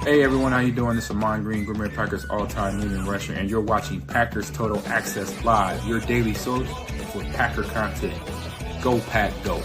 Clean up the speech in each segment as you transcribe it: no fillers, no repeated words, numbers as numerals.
Hey everyone, how you doing? This is Amon Green, Gourmet Packers all-time leading rusher, and you're watching Packers Total Access Live, your daily source for Packer content. Go Pack, go!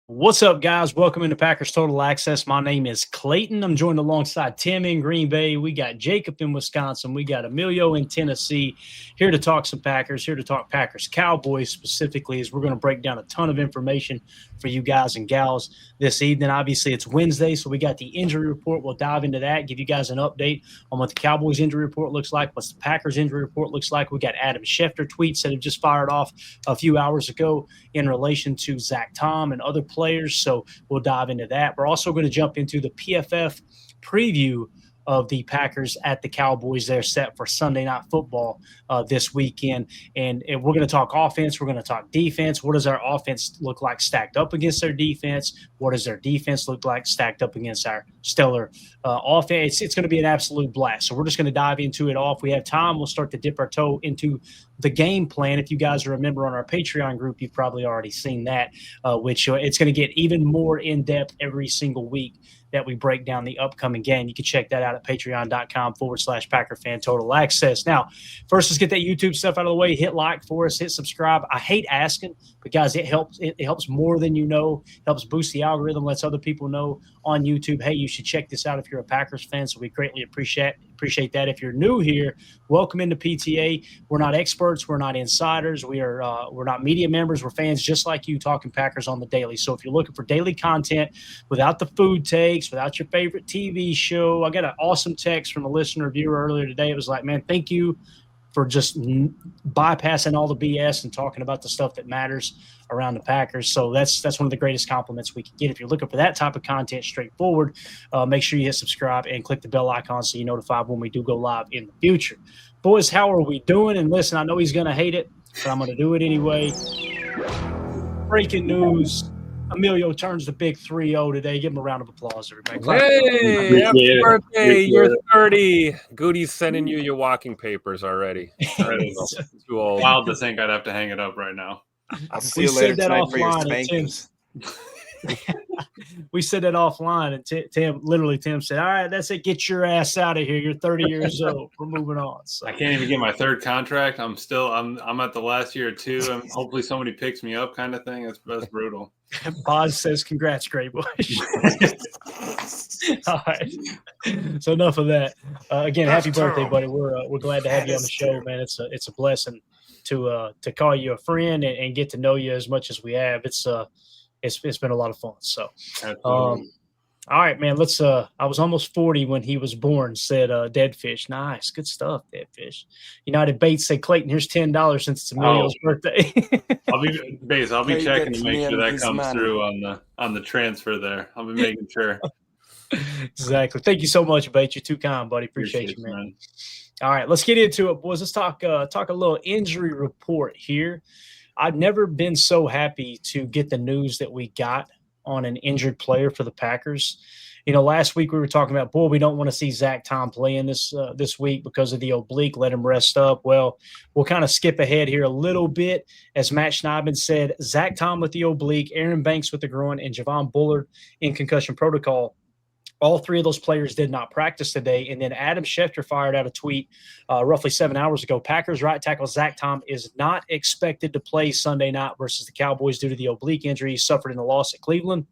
What's up, guys? Welcome into Packers Total Access. My name is Clayton. I'm joined alongside Tim in Green Bay. We got Jacob in Wisconsin. We got Emilio in Tennessee. Here to talk some Packers, here to talk Packers Cowboys specifically, as we're going to break down a ton of information for you guys and gals this evening. Obviously, it's Wednesday, so we got the injury report. We'll dive into that, give you guys an update on what the Cowboys injury report looks like, what the Packers injury report looks like. We got Adam Schefter tweets that have just fired off a few hours ago in relation to Zach Tom and other players, so we'll dive into that. We're also going to jump into the PFF preview of the Packers at the Cowboys. They're set for Sunday Night Football this weekend, and we're going to talk offense. We're going to talk defense. What does our offense look like stacked up against their defense? What does their defense look like stacked up against our stellar offense? It's going to be an absolute blast. So we're just going to dive into it all. If we have time, we'll start to dip our toe into the game plan. If you guys are a member on our Patreon group, you've probably already seen that, which it's going to get even more in-depth every single week that we break down the upcoming game. You can check that out at patreon.com/Packer Fan Total Access. Now, first, let's get that YouTube stuff out of the way. Hit like for us, hit subscribe. I hate asking, but guys, it helps. It helps more than you know. Helps boost the algorithm, lets other people know on YouTube, hey, you should check this out if you're a Packers fan. So we greatly appreciate that. If you're new here, welcome into PTA. We're not experts. We're not insiders. We're not media members. We're fans just like you talking Packers on the daily. So if you're looking for daily content without the food takes, without your favorite TV show, I got an awesome text from a listener viewer earlier today. It was like, man, thank you for just bypassing all the BS and talking about the stuff that matters around the Packers. So that's one of the greatest compliments we can get. If you're looking for that type of content straightforward, make sure you hit subscribe and click the bell icon so you're notified when we do go live in the future. Boys, how are we doing? And listen, I know he's going to hate it, but I'm going to do it anyway. Breaking news. Emilio turns the big 3-0 today. Give him a round of applause, everybody. Hey, happy birthday. You're 30. Goody's sending you your walking papers already. Too old. Wild to think I'd have to hang it up right now. I'll see you later tonight for your spankings. We said that offline, and Tim said, all right, that's it. Get your ass out of here. You're 30 years old. We're moving on. So. I can't even get my third contract. I'm at the last year or two. And hopefully somebody picks me up kind of thing. That's brutal. Boz says, congrats, Gray Bush. All right. So enough of that. Again, happy birthday, buddy. We're glad to have you on the show, man. It's a blessing to call you a friend and get to know you as much as we have. It's been a lot of fun. So, all right, man. Let's. I was almost 40 when he was born. Said Dead Fish. Nice, good stuff, Dead Fish. United Bates say, Clayton, here's $10 since it's Emilio's birthday. I'll be checking to make sure that comes through on the transfer there. I'll be making sure. Exactly. Thank you so much, Bates. You're too kind, buddy. Appreciate you, man. All right, let's get into it, boys. Let's talk a little injury report here. I've never been so happy to get the news that we got on an injured player for the Packers. You know, last week we were talking about, we don't want to see Zach Tom playing this week because of the oblique. Let him rest up. Well, we'll kind of skip ahead here a little bit. As Matt Schneidman said, Zach Tom with the oblique, Aaron Banks with the groin, and Javon Bullard in concussion protocol. All three of those players did not practice today. And then Adam Schefter fired out a tweet roughly 7 hours ago. Packers right tackle Zach Tom is not expected to play Sunday night versus the Cowboys due to the oblique injury he suffered in the loss at Cleveland.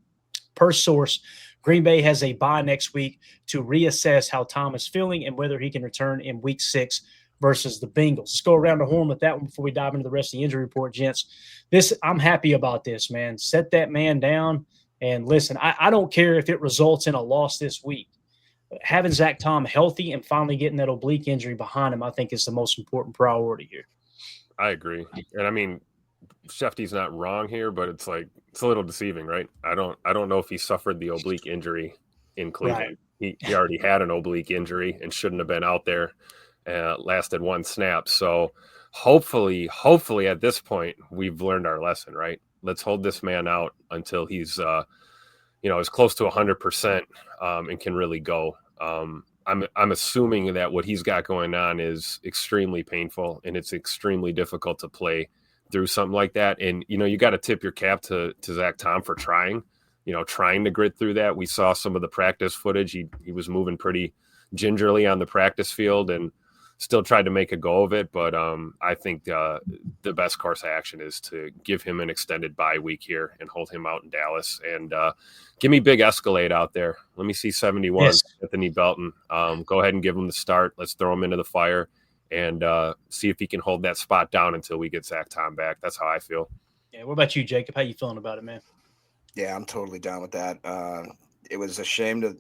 Per source, Green Bay has a bye next week to reassess how Tom is feeling and whether he can return in Week 6 versus the Bengals. Let's go around the horn with that one before we dive into the rest of the injury report, gents. I'm happy about this, man. Set that man down. And listen, I don't care if it results in a loss this week. Having Zach Tom healthy and finally getting that oblique injury behind him, I think is the most important priority here. I agree. And I mean, Shefty's not wrong here, but it's a little deceiving, right? I don't know if he suffered the oblique injury in Cleveland. Right. He already had an oblique injury and shouldn't have been out there. Lasted one snap. So hopefully at this point, we've learned our lesson, right? Let's hold this man out until he's, as close to 100% and can really go. I'm assuming that what he's got going on is extremely painful, and it's extremely difficult to play through something like that. And, you got to tip your cap to Zach Tom for trying to grit through that. We saw some of the practice footage. He was moving pretty gingerly on the practice field and still tried to make a go of it. But I think the best course of action is to give him an extended bye week here and hold him out in Dallas. And give me big Escalade out there. Let me see 71, Yes. Anthony Belton. Go ahead and give him the start. Let's throw him into the fire and see if he can hold that spot down until we get Zach Tom back. That's how I feel. Yeah. What about you, Jacob? How you feeling about it, man? Yeah, I'm totally down with that. It was a shame that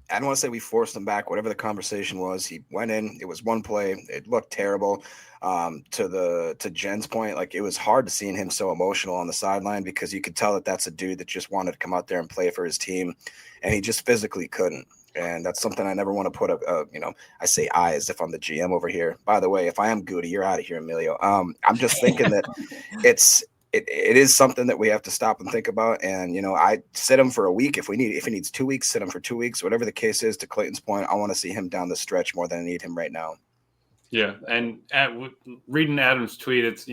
I don't want to say we forced him back. Whatever the conversation was, he went in. It was one play. It looked terrible. To Jen's point, like, it was hard to seeing him so emotional on the sideline because you could tell that that's a dude that just wanted to come out there and play for his team, and he just physically couldn't. And that's something I never want to put I say I as if I'm the GM over here. By the way, if I am Goody, you're out of here, Emilio. I'm just thinking that it is something that we have to stop and think about. And, I sit him for a week. If he needs 2 weeks, sit him for 2 weeks, whatever the case is. To Clayton's point, I want to see him down the stretch more than I need him right now. Yeah. And reading Adam's tweet, it's,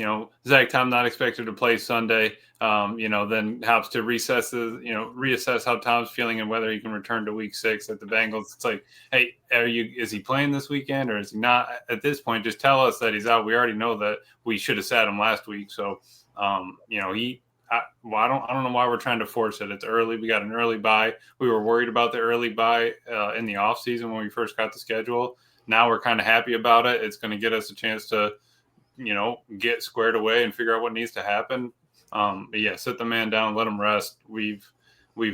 Zach Tom not expected to play Sunday. Then helps to reassess how Tom's feeling and whether he can return to week 6 at the Bengals. It's like, hey, is he playing this weekend or is he not? At this point, just tell us that he's out. We already know that we should have sat him last week. So, I don't know why we're trying to force it. It's early. We got an early bye. We were worried about the early bye in the offseason when we first got the schedule. Now we're kind of happy about it. It's going to get us a chance to, get squared away and figure out what needs to happen. But yeah, sit the man down, let him rest. We've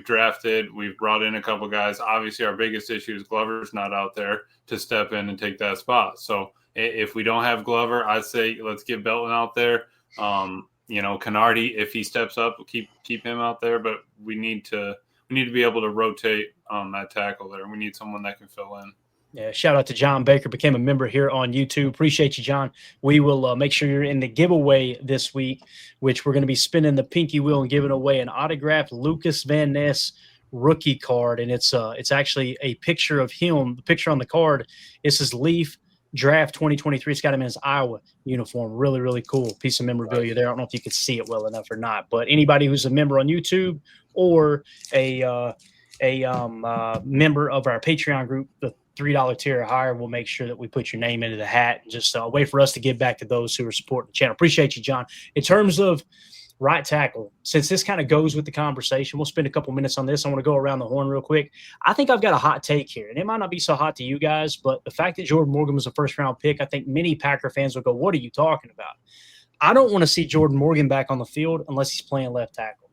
drafted, we've brought in a couple guys. Obviously, our biggest issue is Glover's not out there to step in and take that spot. So if we don't have Glover, I'd say let's get Belton out there. Canardi, if he steps up, keep him out there. But we need to be able to rotate that tackle there. We need someone that can fill in. Yeah, shout out to John Baker, became a member here on YouTube. Appreciate you, John. We will make sure you're in the giveaway this week, which we're going to be spinning the pinky wheel and giving away an autographed Lucas Van Ness rookie card. And it's actually a picture of him. The picture on the card, it says Leaf Draft 2023. It's got him in his Iowa uniform. Really, really cool piece of memorabilia there. I don't know if you could see it well enough or not, but anybody who's a member on YouTube or a member of our Patreon group, the $3 tier or higher, we'll make sure that we put your name into the hat and just a way for us to give back to those who are supporting the channel. Appreciate you, John. In terms of right tackle, since this kind of goes with the conversation, we'll spend a couple minutes on this. I want to go around the horn real quick. I think I've got a hot take here, and it might not be so hot to you guys, but the fact that Jordan Morgan was a first-round pick, I think many Packer fans will go, what are you talking about? I don't want to see Jordan Morgan back on the field unless he's playing left tackle.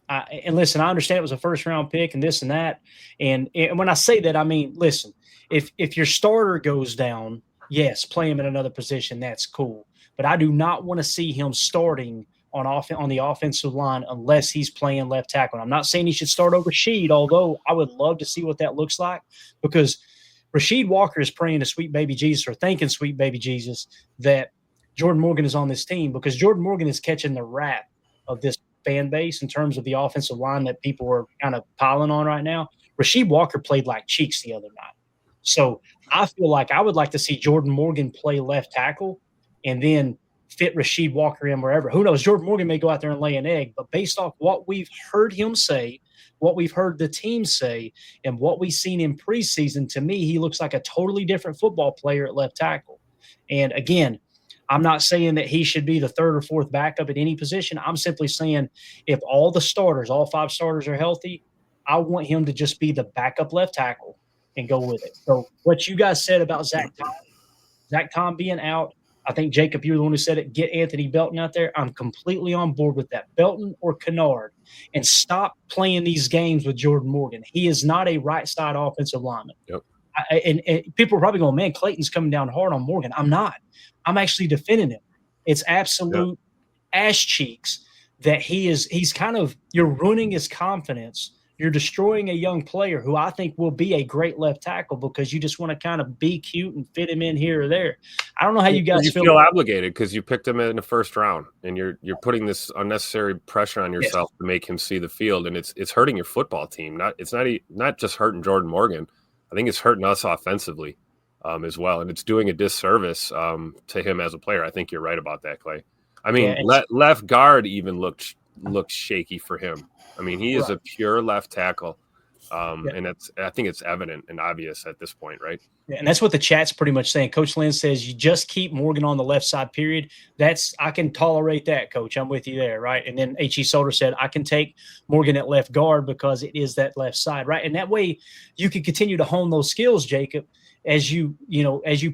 And listen, I understand it was a first-round pick and this and that. And when I say that, I mean, listen, if your starter goes down, yes, play him in another position. That's cool. But I do not want to see him starting on the offensive line unless he's playing left tackle. And I'm not saying he should start over Sheed, although I would love to see what that looks like because Rasheed Walker is praying to sweet baby Jesus or thanking sweet baby Jesus that Jordan Morgan is on this team because Jordan Morgan is catching the rap of this fan base in terms of the offensive line that people are kind of piling on right now. Rasheed Walker played like cheeks the other night. So I feel like I would like to see Jordan Morgan play left tackle and then fit Rasheed Walker in wherever. Who knows? Jordan Morgan may go out there and lay an egg, but based off what we've heard him say, what we've heard the team say, and what we've seen in preseason, to me, he looks like a totally different football player at left tackle. And again, I'm not saying that he should be the third or fourth backup at any position. I'm simply saying if all the starters, all 5 starters are healthy, I want him to just be the backup left tackle and go with it. So what you guys said about Zach Tom being out, I think, Jacob, you were the one who said it, get Anthony Belton out there. I'm completely on board with that. Belton or Kennard, and stop playing these games with Jordan Morgan. He is not a right side offensive lineman. Yep. And people are probably going, man, Clayton's coming down hard on Morgan. I'm not. I'm actually defending him. It's absolute ass cheeks that he's kind of, you're ruining his confidence. You're destroying a young player who I think will be a great left tackle because you just want to kind of be cute and fit him in here or there. I don't know how you guys feel obligated because you picked him in the first round and you're putting this unnecessary pressure on yourself to make him see the field, and it's hurting your football team. It's not just hurting Jordan Morgan. I think it's hurting us offensively as well, and it's doing a disservice to him as a player. I think you're right about that, Clay. I mean, left guard even looked shaky for him. I mean, he is a pure left tackle. And I think it's evident and obvious at this point, right? Yeah, and that's what the chat's pretty much saying. Coach Lynn says you just keep Morgan on the left side, period. I can tolerate that, Coach. I'm with you there, right? And then H.E. Solder said, I can take Morgan at left guard because it is that left side, right? And that way you can continue to hone those skills, Jacob, as you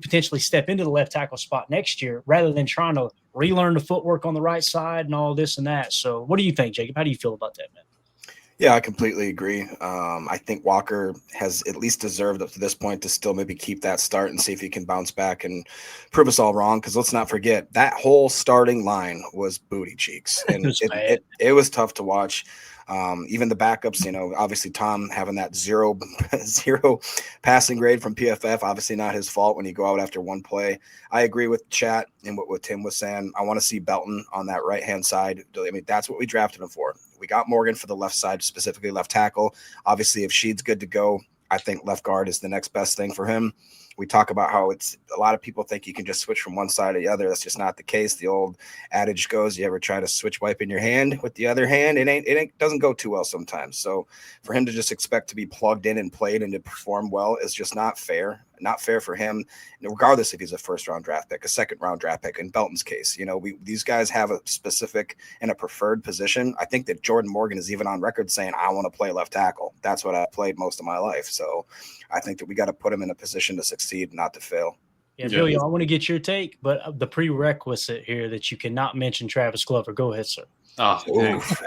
potentially step into the left tackle spot next year, rather than trying to relearn the footwork on the right side and all this and that. So what do you think, Jacob? How do you feel about that, man? Yeah, I completely agree. I think Walker has at least deserved up to this point to still maybe keep that start and see if he can bounce back and prove us all wrong. Because let's not forget, that whole starting line was booty cheeks. And it was tough to watch. Even the backups, obviously Tom having that zero passing grade from PFF, obviously not his fault when you go out after one play. I agree with chat and what Tim was saying. I want to see Belton on that right-hand side. I mean, that's what we drafted him for. We got Morgan for the left side, specifically left tackle. Obviously, if Sheed's good to go, I think left guard is the next best thing for him. We talk about how it's a lot of people think you can just switch from one side to the other. That's just not the case. The old adage goes, you ever try to switch wiping your hand with the other hand? It doesn't go too well sometimes. So for him to just expect to be plugged in and played and to perform well is just not fair. Not fair for him, regardless if he's a first-round draft pick, a second-round draft pick. In Belton's case, these guys have a specific and a preferred position. I think that Jordan Morgan is even on record saying, I want to play left tackle. That's what I played most of my life. So I think that we got to put him in a position to succeed, not to fail. Yeah, Billy, I want to get your take, but the prerequisite here that you cannot mention Travis Glover. Go ahead, sir. Oh,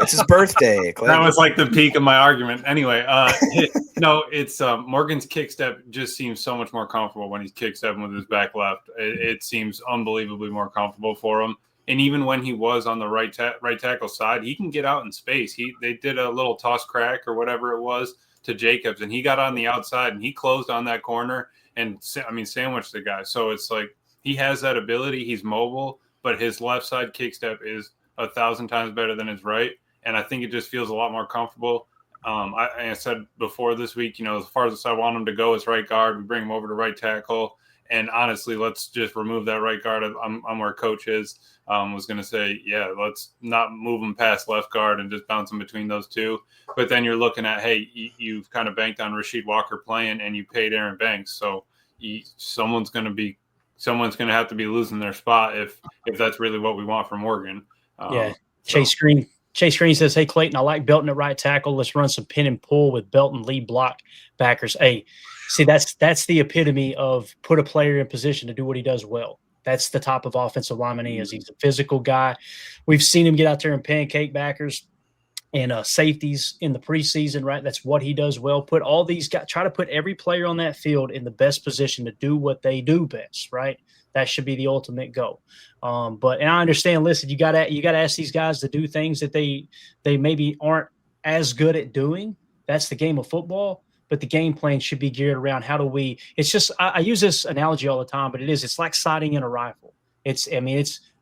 it's his birthday. That was like the peak of my argument. Anyway, it's Morgan's kick step just seems so much more comfortable when he's kick stepping with his back left. It seems unbelievably more comfortable for him. And even when he was on the right tackle side, he can get out in space. They did a little toss crack or whatever it was to Jacobs, and he got on the outside and he closed on that corner and sandwiched the guy. So it's like he has that ability. He's mobile, but his left side kick step is 1,000 times better than his right. And I think it just feels a lot more comfortable. I said before this week, as far as I want him to go is right guard. We bring him over to right tackle. And honestly, let's just remove that right guard. I'm where coach is. Was going to say, yeah, let's not move him past left guard and just bounce him between those two. But then you're looking at, hey, you've kind of banked on Rasheed Walker playing and you paid Aaron Banks. So someone's going to have to be losing their spot if that's really what we want from Morgan. Chase Green says, hey, Clayton, I like Belton at right tackle. Let's run some pin and pull with Belton lead block backers. Hey, see, that's the epitome of put a player in position to do what he does well. That's the type of offensive lineman he is. He's a physical guy. We've seen him get out there and pancake backers and safeties in the preseason, right? That's what he does well. Put all these guys, try to put every player on that field in the best position to do what they do best, right? That should be the ultimate goal. And I understand, listen, you gotta ask these guys to do things that they maybe aren't as good at doing. That's the game of football. But the game plan should be geared around it's just, I use this analogy all the time, but it's like sighting in a rifle. It's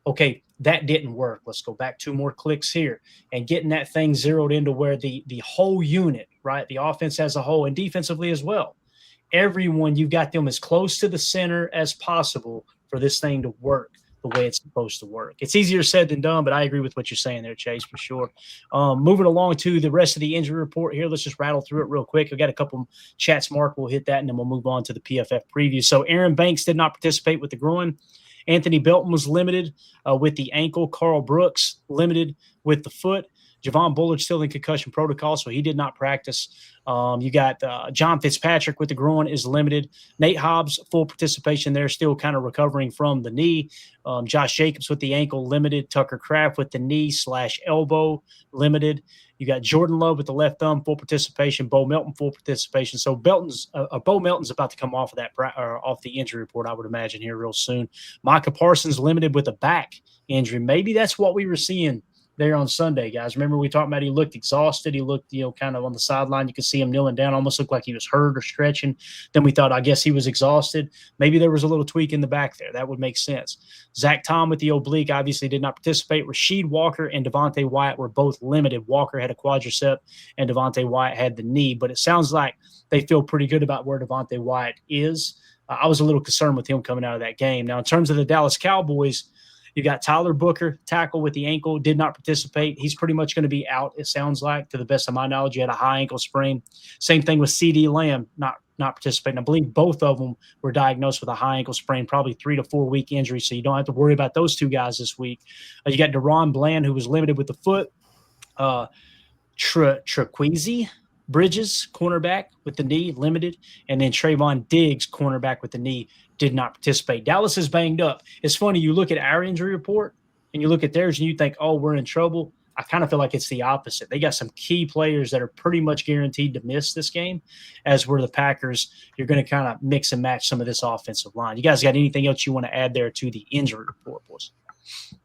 okay, that didn't work. Let's go back 2 more clicks here and getting that thing zeroed into where the whole unit, right? The offense as a whole and defensively as well. Everyone, you've got them as close to the center as possible for this thing to work the way it's supposed to work. It's easier said than done, but I agree with what you're saying there, Chase, for sure. Moving along to the rest of the injury report here. Let's just rattle through it real quick. I've got a couple chats marked. We'll hit that, and then we'll move on to the PFF preview. So Aaron Banks did not participate with the groin. Anthony Belton was limited with the ankle. Carl Brooks limited with the foot. Javon Bullard still in concussion protocol, so he did not practice. You got John Fitzpatrick with the groin is limited. Nate Hobbs, full participation there, still kind of recovering from the knee. Josh Jacobs with the ankle limited. Tucker Kraft with the knee/elbow limited. You got Jordan Love with the left thumb, full participation. Bo Melton, full participation. So Bo Melton's about to come off of off the injury report, I would imagine, here real soon. Micah Parsons limited with a back injury. Maybe that's what we were seeing there on Sunday, guys. Remember we talked about he looked exhausted. He looked, kind of on the sideline. You could see him kneeling down, almost looked like he was hurt or stretching. Then we thought, I guess he was exhausted. Maybe there was a little tweak in the back there. That would make sense. Zach Tom with the oblique obviously did not participate. Rasheed Walker and Devontae Wyatt were both limited. Walker had a quadricep and Devontae Wyatt had the knee. But it sounds like they feel pretty good about where Devontae Wyatt is. I was a little concerned with him coming out of that game. Now, in terms of the Dallas Cowboys, you got Tyler Booker, tackle with the ankle, did not participate. He's pretty much going to be out, it sounds like, to the best of my knowledge. He had a high ankle sprain. Same thing with CeeDee Lamb, not participating. I believe both of them were diagnosed with a high ankle sprain, probably 3 to 4 week injury, so you don't have to worry about those two guys this week. You got Deron Bland, who was limited with the foot. Trequezie Bridges, cornerback with the knee, limited. And then Trayvon Diggs, cornerback with the knee, did not participate. Dallas is banged up. It's funny, you look at our injury report and you look at theirs and you think, oh, we're in trouble. I kind of feel like it's the opposite. They got some key players that are pretty much guaranteed to miss this game, as were the Packers. You're going to kind of mix and match some of this offensive line. You guys got anything else you want to add there to the injury report, boys?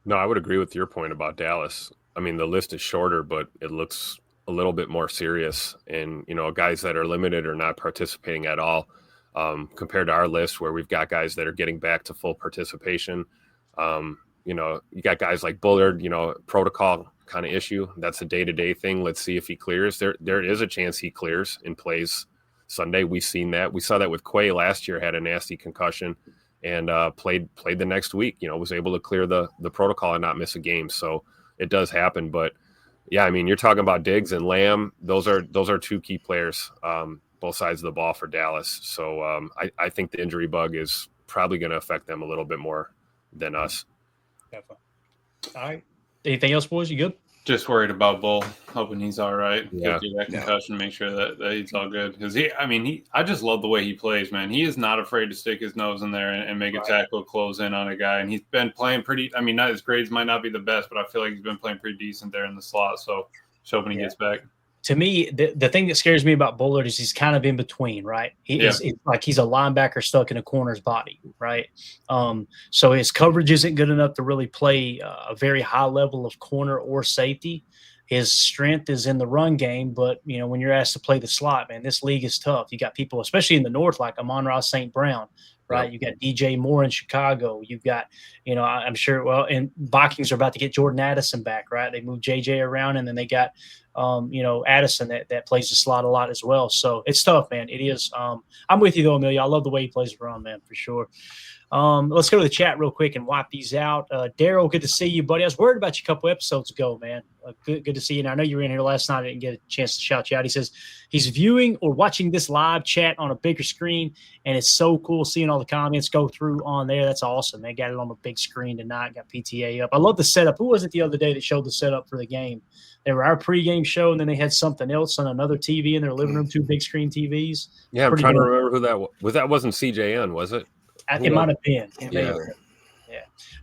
No, I would agree with your point about Dallas. I mean, the list is shorter, but it looks a little bit more serious. And, guys that are limited or not participating at all, compared to our list where we've got guys that are getting back to full participation. You got guys like Bullard, protocol kind of issue. That's a day-to-day thing. Let's see if he clears. There is a chance he clears and plays Sunday. We've seen that. We saw that with Quay last year, had a nasty concussion and played the next week, was able to clear the protocol and not miss a game. So it does happen. But yeah, I mean, you're talking about Diggs and Lamb. Those are two key players, both sides of the ball for Dallas. So I think the injury bug is probably going to affect them a little bit more than us. Definitely. All right. Anything else, boys? You good? Just worried about Bull, hoping he's all right. Yeah. Get through that concussion, make sure that he's all good. Because I just love the way he plays, man. He is not afraid to stick his nose in there and make a tackle, close in on a guy. And he's been playing pretty. I mean, not his grades might not be the best, but I feel like he's been playing pretty decent there in the slot. So just hoping he gets back. To me, the thing that scares me about Bullard is he's kind of in between, right? It's like he's a linebacker stuck in a corner's body, right? So his coverage isn't good enough to really play a very high level of corner or safety. His strength is in the run game, but, when you're asked to play the slot, man, this league is tough. You got people, especially in the North, like Amon-Ra St. Brown, right? Yep. You got DJ Moore in Chicago. You've got, I'm sure, and Vikings are about to get Jordan Addison back, right? They moved JJ around, and then they got Addison that plays the slot a lot as well. So it's tough, man. It is. I'm with you though, Amelia. I love the way he plays the run, man, for sure. Let's go to the chat real quick and wipe these out. Daryl, good to see you, buddy. I was worried about you a couple episodes ago, man. Good to see you. And I know you were in here last night. I didn't get a chance to shout you out. He says he's viewing or watching this live chat on a bigger screen, and it's so cool seeing all the comments go through on there. That's awesome. They got it on the big screen tonight. Got PTA up. I love the setup. Who was it the other day that showed the setup for the game? They were our pregame show, and then they had something else on another TV in their living room, 2 big screen TVs. Yeah, I'm trying to remember who that was. That wasn't CJN, was it? It might have been. Yeah.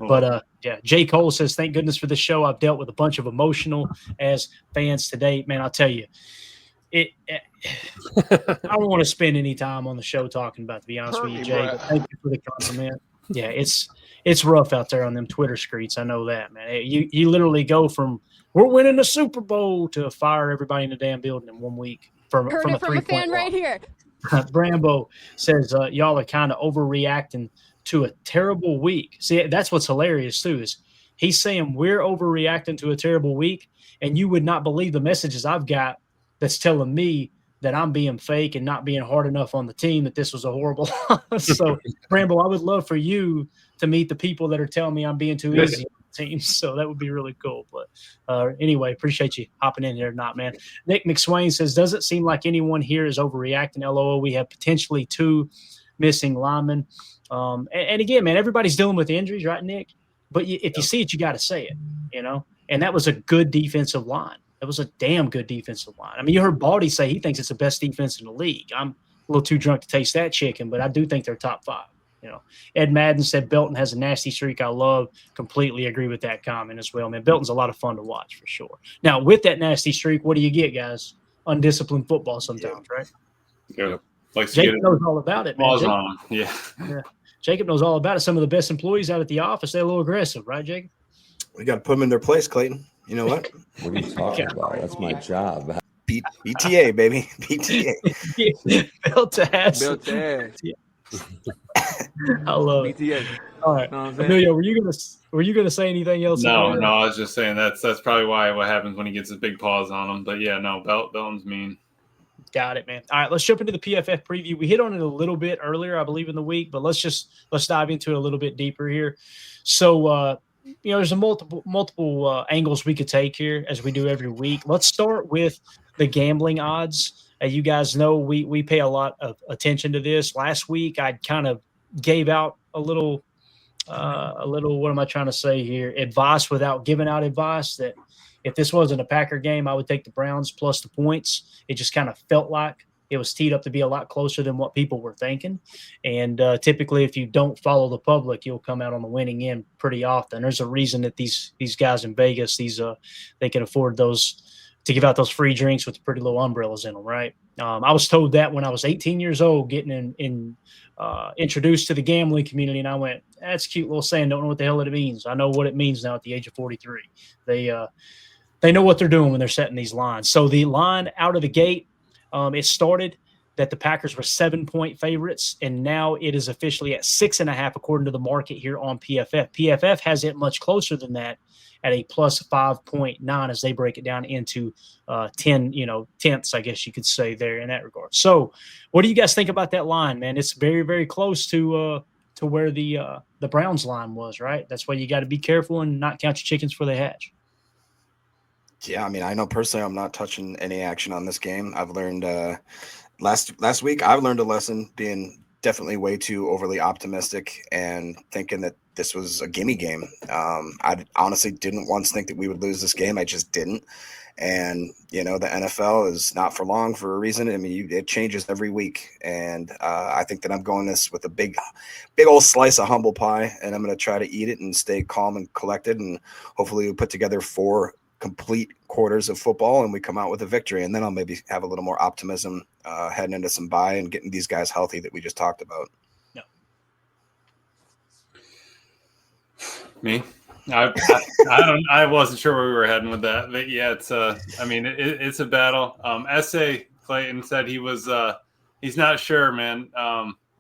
But J. Cole says, thank goodness for this show. I've dealt with a bunch of emotional as fans today. Man, I'll tell you, I don't want to spend any time on the show talking about it, to be honest with you, Jay. But thank you for the compliment. Yeah, it's rough out there on them Twitter streets. I know that, man. You literally go from we're winning the Super Bowl to fire everybody in the damn building in 1 week from a 3-point fan right here. Brambo says y'all are kind of overreacting to a terrible week. See, that's what's hilarious too, is he's saying we're overreacting to a terrible week, and you would not believe the messages I've got that's telling me that I'm being fake and not being hard enough on the team, that this was a horrible. So, Brambo, I would love for you to meet the people that are telling me I'm being too easy on the team. So that would be really cool. But anyway, appreciate you hopping in here. Not, man. Nick McSwain says, doesn't seem like anyone here is overreacting. LOL, we have potentially 2 missing linemen. And again, man, everybody's dealing with injuries, right, Nick? But if you see it, you got to say it, And that was a good defensive line. That was a damn good defensive line. I mean, you heard Baldy say he thinks it's the best defense in the league. I'm a little too drunk to taste that chicken, but I do think they're top 5. Ed Madden said Belton has a nasty streak I love. Completely agree with that comment as well, man. Belton's a lot of fun to watch for sure. Now, with that nasty streak, what do you get, guys? Undisciplined football sometimes, right? Yeah. Like Jacob knows all about it, man. Yeah. Jacob knows all about it. Some of the best employees out at the office, they're a little aggressive, right, Jacob? We got to put them in their place, Clayton. You know what? What are you talking about? That's my job. BTA, baby. BTA. Built to ass. Built to ass. I love it. BTA. All right, Know what I'm saying? Emilio, were you gonna say anything else? No, I was just saying that's probably what happens when he gets his big paws on him. But yeah, no, Belton's mean. Got it, man. All right, let's jump into the PFF preview. We hit on it a little bit earlier, I believe, in the week, but let's dive into it a little bit deeper here. So, there's a multiple angles we could take here as we do every week. Let's start with the gambling odds. You guys know we pay a lot of attention to this. Last week, I kind of gave out a little, what am I trying to say here? Advice without giving out advice that if this wasn't a Packer game, I would take the Browns plus the points. It just kind of felt like it was teed up to be a lot closer than what people were thinking. And typically, if you don't follow the public, you'll come out on the winning end pretty often. There's a reason that these guys in Vegas, they can afford to give out those free drinks with pretty low umbrellas in them, right? I was told that when I was 18 years old, getting introduced to the gambling community, and I went, "That's a cute little saying. Don't know what the hell it means." I know what it means now at the age of 43. They know what they're doing when they're setting these lines. So the line out of the gate, it started that the Packers were 7-point favorites, and now it is officially at 6.5 according to the market here on PFF. PFF has it much closer than that at a plus 5.9 as they break it down into 10 tenths, I guess you could say there in that regard. So what do you guys think about that line, man? It's very, very close to where the Browns line was, right? That's why you got to be careful and not count your chickens before they hatch. Yeah, I mean, I know personally I'm not touching any action on this game. I've learned last week I've learned a lesson being definitely way too overly optimistic and thinking that this was a gimme game. I honestly didn't once think that we would lose this game. I just didn't. And, the NFL is not for long for a reason. I mean, it changes every week. And I think that I'm going this with a big old slice of humble pie, and I'm going to try to eat it and stay calm and collected. And hopefully we put together 4 complete quarters of football and we come out with a victory. And then I'll maybe have a little more optimism heading into some bye and getting these guys healthy that we just talked about. No. Me? I wasn't sure where we were heading with that, but yeah, it's it's a battle. Essay Clayton said he's not sure, man.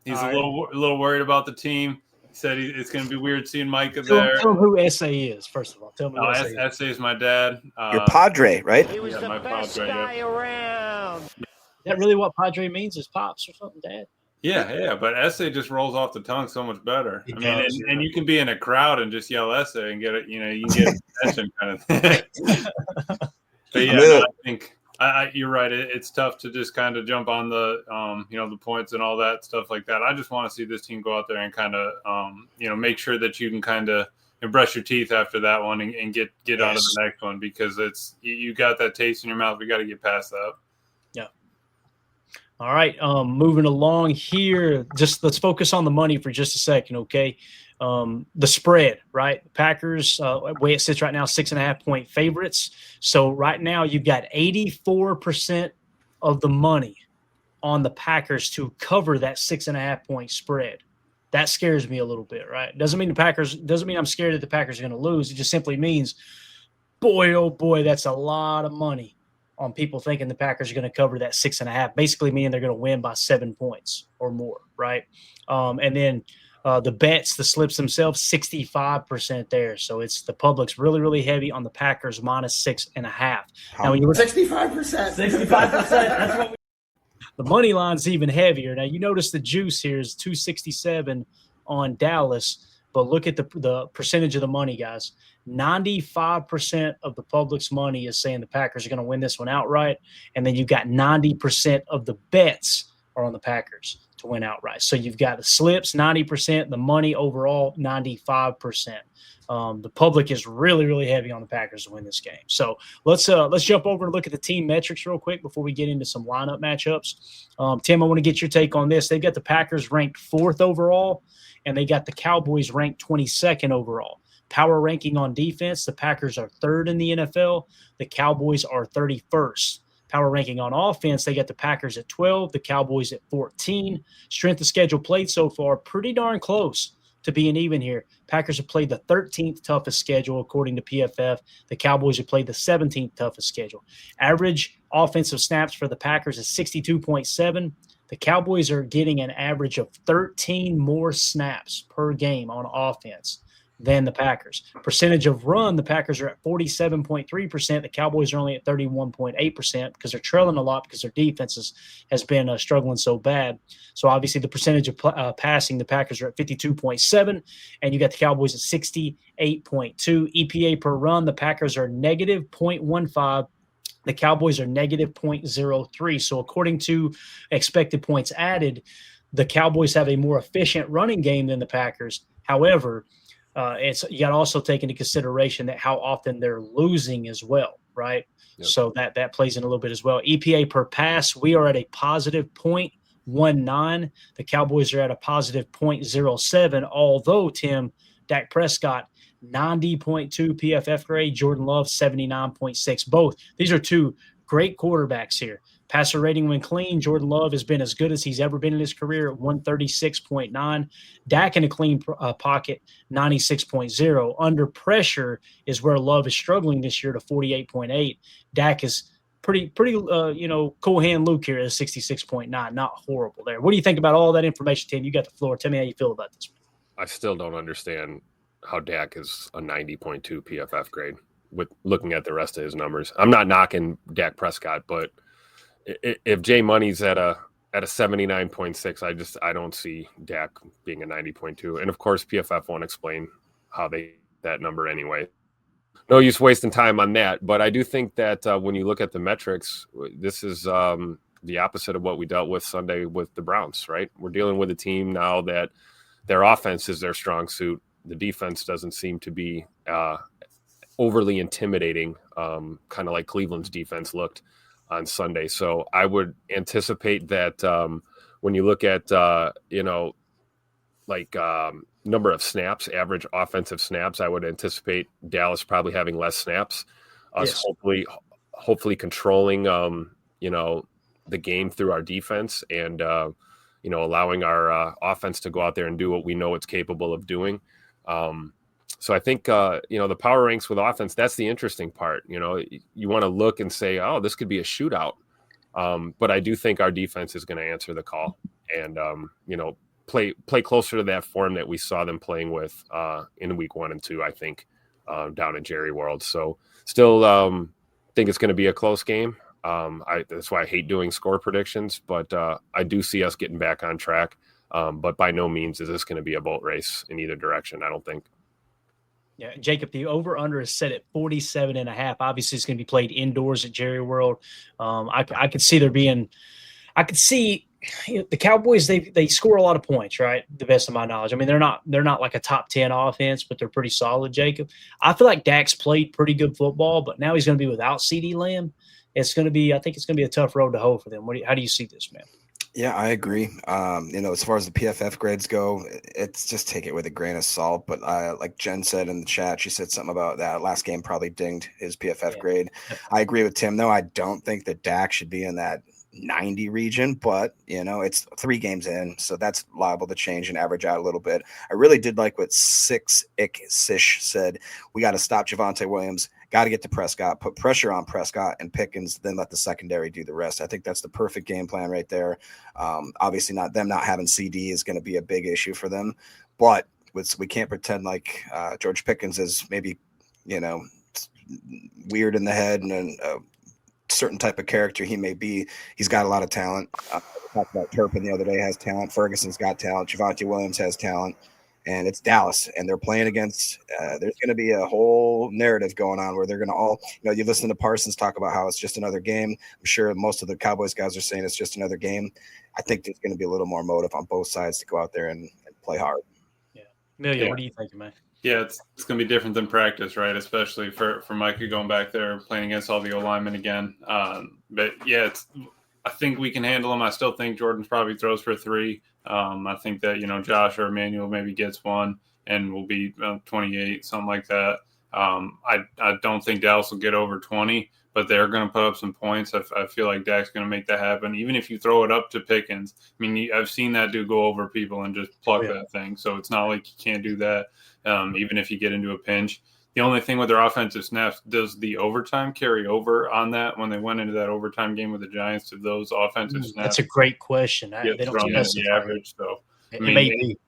He's a little worried about the team. He said it's going to be weird seeing Micah there. Tell him who Essay is, first of all. Tell me who Essay is my dad. Your Padre, right? He was the best guy around. Is that really what Padre means? Is pops or something, Dad? Yeah, but Essay just rolls off the tongue so much better. And you can be in a crowd and just yell Essay and get it. You can get attention kind of thing. But yeah, I think you're right. It's tough to just kind of jump on the the points and all that stuff like that. I just want to see this team go out there and kind of make sure that you can kind of brush your teeth after that one and get on to the next one, because it's you got that taste in your mouth. We got to get past that. All right, moving along here, just let's focus on the money for just a second, okay? The spread, right? The Packers, way it sits right now, 6.5-point favorites. So right now you've got 84% of the money on the Packers to cover that 6.5-point spread. That scares me a little bit, right? Doesn't mean I'm scared that the Packers are going to lose. It just simply means, boy, oh boy, that's a lot of money on people thinking the Packers are going to cover that 6.5, basically meaning they're going to win by 7 points or more, right? And then the bets, the slips themselves, 65% there. So it's the public's really, really heavy on the Packers minus 6.5. Now, when you look 65%. 65%. That's what the money line's even heavier. Now, you notice the juice here is 267 on Dallas, but look at the percentage of the money, guys. 95% of the public's money is saying the Packers are going to win this one outright. And then you've got 90% of the bets are on the Packers to win outright. So you've got the slips, 90%, the money overall, 95%. The public is really, really heavy on the Packers to win this game. So let's jump over and look at the team metrics real quick before we get into some lineup matchups. Tim, I want to get your take on this. They've got the Packers ranked 4th overall, and they got the Cowboys ranked 22nd overall. Power ranking on defense, the Packers are 3rd in the NFL. The Cowboys are 31st. Power ranking on offense, they got the Packers at 12, the Cowboys at 14. Strength of schedule played so far, pretty darn close. to being even here, Packers have played the 13th toughest schedule according to PFF. The Cowboys have played the 17th toughest schedule. Average offensive snaps for the Packers is 62.7. The Cowboys are getting an average of 13 more snaps per game on offense than the Packers. Percentage of run, the Packers are at 47.3%. The Cowboys are only at 31.8% because they're trailing a lot because their defense has been struggling so bad. So obviously the percentage of passing, the Packers are at 52.7, and you got the Cowboys at 68.2. EPA per run, the Packers are negative 0.15. The Cowboys are negative 0.03. So according to expected points added, the Cowboys have a more efficient running game than the Packers. However, you got to also take into consideration that how often they're losing as well, right? Yep. So that plays in a little bit as well. EPA per pass, we are at a positive 0.19. The Cowboys are at a positive 0.07. Although, Tim, Dak Prescott, 90.2 PFF grade, Jordan Love, 79.6. Both. These are two great quarterbacks here. Passer rating when clean, Jordan Love has been as good as he's ever been in his career at 136.9. Dak in a clean pocket, 96.0. Under pressure is where Love is struggling this year to 48.8. Dak is pretty cool hand Luke here at 66.9. Not horrible there. What do you think about all that information, Tim? You got the floor. Tell me how you feel about this. I still don't understand how Dak is a 90.2 PFF grade with looking at the rest of his numbers. I'm not knocking Dak Prescott, but if Jay Money's at a 79.6, I don't see Dak being a 90.2. And of course, PFF won't explain how they that number anyway. No use wasting time on that. But I do think that when you look at the metrics, this is the opposite of what we dealt with Sunday with the Browns, right? We're dealing with a team now that their offense is their strong suit. The defense doesn't seem to be overly intimidating, kind of like Cleveland's defense looked on Sunday. So I would anticipate that when you look at, number of snaps, average offensive snaps, I would anticipate Dallas probably having less snaps, us hopefully controlling, the game through our defense and, allowing our offense to go out there and do what we know it's capable of doing. So I think, the power ranks with offense, that's the interesting part. You want to look and say, oh, this could be a shootout. But I do think our defense is going to answer the call and, play closer to that form that we saw them playing with in week 1 and 2, I think, down in Jerry World. So still think it's going to be a close game. That's why I hate doing score predictions, but I do see us getting back on track. But by no means is this going to be a boat race in either direction, I don't think. Yeah, Jacob, the over-under is set at 47.5. Obviously, it's going to be played indoors at Jerry World. I could see the Cowboys. They score a lot of points, right? The best of my knowledge. I mean, they're not like a top 10 offense, but they're pretty solid. Jacob, I feel like Dak's played pretty good football, but now he's going to be without CeeDee Lamb. I think it's going to be a tough road to hoe for them. How do you see this, man? Yeah, I agree. As far as the PFF grades go, it's just take it with a grain of salt. But like Jen said in the chat, she said something about that last game probably dinged his PFF grade. I agree with Tim, though. I don't think that Dak should be in that 90 region, but it's 3 games in, so that's liable to change and average out a little bit. I really did like what Sish said. We got to stop Javonte Williams. Got to get to Prescott, put pressure on Prescott and Pickens, then let the secondary do the rest. I think that's the perfect game plan right there. Obviously, not having CD is going to be a big issue for them, but we can't pretend like George Pickens is maybe, weird in the head and a certain type of character he may be. He's got a lot of talent. Talked about Turpin the other day, has talent. Ferguson's got talent. Javonte Williams has talent. And it's Dallas, and they're playing against there's going to be a whole narrative going on where they're going to all, you listen to Parsons talk about how it's just another game. I'm sure most of the Cowboys guys are saying it's just another game. I think there's going to be a little more motive on both sides to go out there and play hard. Yeah. Amelia, what do you think, man? Yeah, it's going to be different than practice, right? Especially for Micah going back there playing against all the O-linemen again. But yeah, I think we can handle them. I still think Jordan's probably throws for 3. I think that, Josh or Emmanuel maybe gets 1 and will be 28, something like that. I don't think Dallas will get over 20, but they're going to put up some points. I feel like Dak's going to make that happen. Even if you throw it up to Pickens, I mean, I've seen that dude go over people and just pluck that thing. So it's not like you can't do that, even if you get into a pinch. The only thing with their offensive snaps, does the overtime carry over on that when they went into that overtime game with the Giants to those offensive snaps? That's a great question. They don't specify the average, so it may be.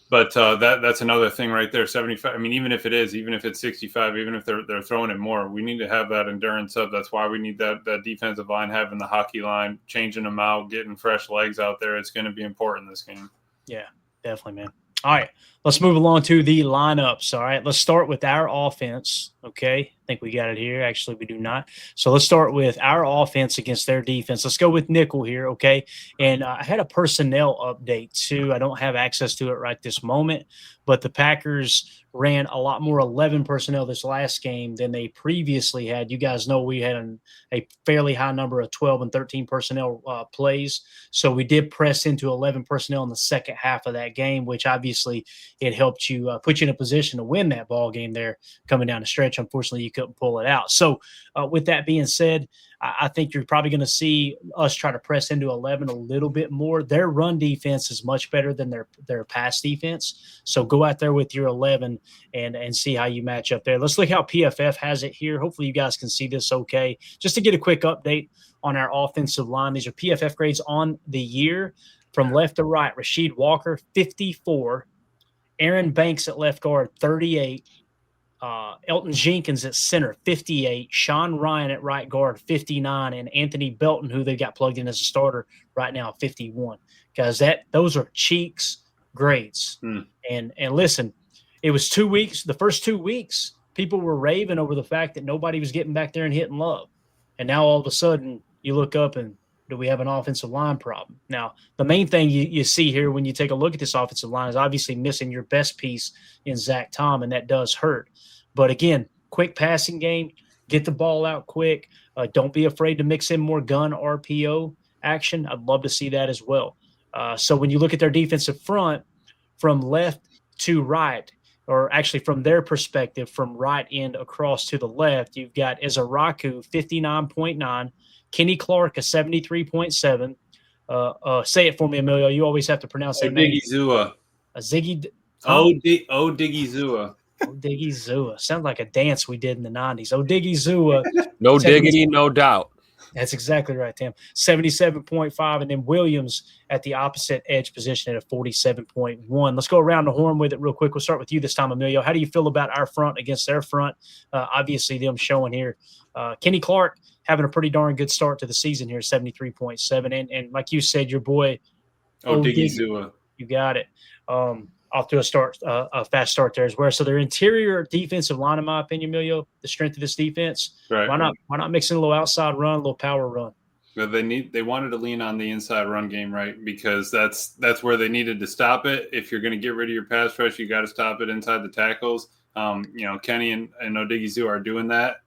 But that's another thing right there. 75. I mean, even if it's 65, even if they're throwing it more, we need to have that endurance up. That's why we need that defensive line, having the hockey line, changing them out, getting fresh legs out there. It's going to be important this game. Yeah, definitely, man. All right, let's move along to the lineups. All right, let's start with our offense. Okay, I think we got it here. Actually, we do not. So let's start with our offense against their defense. Let's go with nickel here, okay? And I had a personnel update too. I don't have access to it right this moment, but the Packers ran a lot more 11 personnel this last game than they previously had. You guys know we had a fairly high number of 12 and 13 personnel plays. So we did press into 11 personnel in the second half of that game, which obviously it helped you put you in a position to win that ball game there coming down the stretch. Unfortunately, you couldn't pull it out. So with that being said, I think you're probably going to see us try to press into 11 a little bit more. Their run defense is much better than their pass defense. So go out there with your 11 and see how you match up there. Let's look how PFF has it here. Hopefully you guys can see this okay. Just to get a quick update on our offensive line. These are PFF grades on the year from left to right. Rasheed Walker, 54. Aaron Banks at left guard, 38. Elton Jenkins at center, 58. Sean Ryan at right guard, 59. And Anthony Belton, who they got plugged in as a starter right now, 51. Guys, those are Cheeks grades. And listen, it was 2 weeks. The first 2 weeks, people were raving over the fact that nobody was getting back there and hitting Love. And now all of a sudden you look up and do we have an offensive line problem? Now, the main thing you see here when you take a look at this offensive line is obviously missing your best piece in Zach Tom, and that does hurt. But again, quick passing game, get the ball out quick. Don't be afraid to mix in more gun RPO action. I'd love to see that as well. So when you look at their defensive front from left to right, or actually from their perspective, from right end across to the left, you've got Ezaraku, 59.9, Kenny Clark, a 73.7. Say it for me, Emilio. You always have to pronounce that name. Zua. A Ziggy. Diggy Zua. Diggy Zua. Sounds like a dance we did in the 90s. Diggy Zua. No diggity, no doubt. That's exactly right, Tim. 77.5. And then Williams at the opposite edge position at a 47.1. Let's go around the horn with it real quick. We'll start with you this time, Emilio. How do you feel about our front against their front? Obviously, them showing here. Kenny Clark having a pretty darn good start to the season here, 73.7. And like you said, your boy, Diggy Zua. You got it. Off to a fast start there as well. So their interior defensive line, in my opinion, Emilio, the strength of this defense. Right. Why not mix in a little outside run, a little power run? But they wanted to lean on the inside run game, right? Because that's where they needed to stop it. If you're going to get rid of your pass rush, you got to stop it inside the tackles. Kenny and Odighizu are doing that.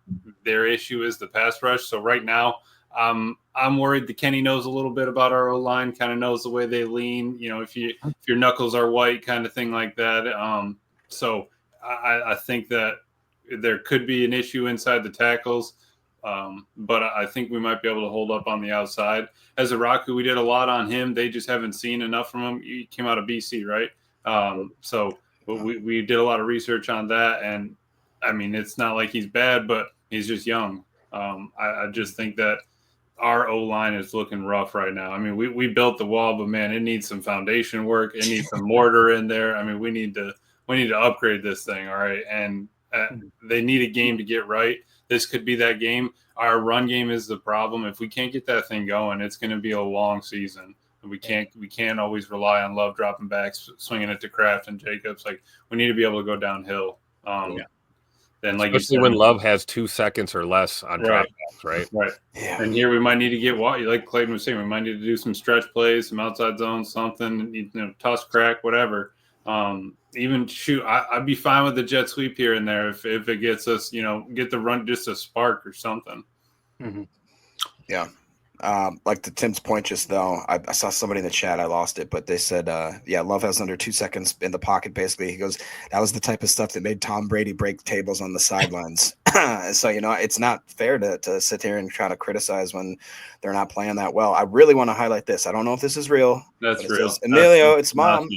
Their issue is the pass rush. So right now, I'm worried that Kenny knows a little bit about our O-line, kind of knows the way they lean, if your knuckles are white, kind of thing like that. So I think that there could be an issue inside the tackles, but I think we might be able to hold up on the outside. As a Raku, we did a lot on him. They just haven't seen enough from him. He came out of BC, right? So we did a lot of research on that, and I mean, it's not like he's bad, but he's just young. I just think that our O-line is looking rough right now. I mean, we built the wall, but man, it needs some foundation work. It needs some mortar in there. I mean, we need to upgrade this thing. All right. And they need a game to get right. This could be that game. Our run game is the problem. If we can't get that thing going, it's going to be a long season. And we can't always rely on Love dropping back, swinging it to Kraft and Jacobs. Like, we need to be able to go downhill. Then, like especially when Love has 2 seconds or less on dropbacks, right? Right. Yeah. And here we might need to get like Clayton was saying, we might need to do some stretch plays, some outside zones, something, toss crack, whatever. Even shoot, I'd be fine with the jet sweep here and there if it gets us, get the run just a spark or something. Mm-hmm. Yeah. Like to Tim's point just though, I saw somebody in the chat, I lost it, but they said, Love has under 2 seconds in the pocket. Basically, he goes, that was the type of stuff that made Tom Brady break tables on the sidelines. So, it's not fair to sit here and try to criticize when they're not playing that well. I really want to highlight this. I don't know if this is real. That's real. Says, Emilio, it's mom.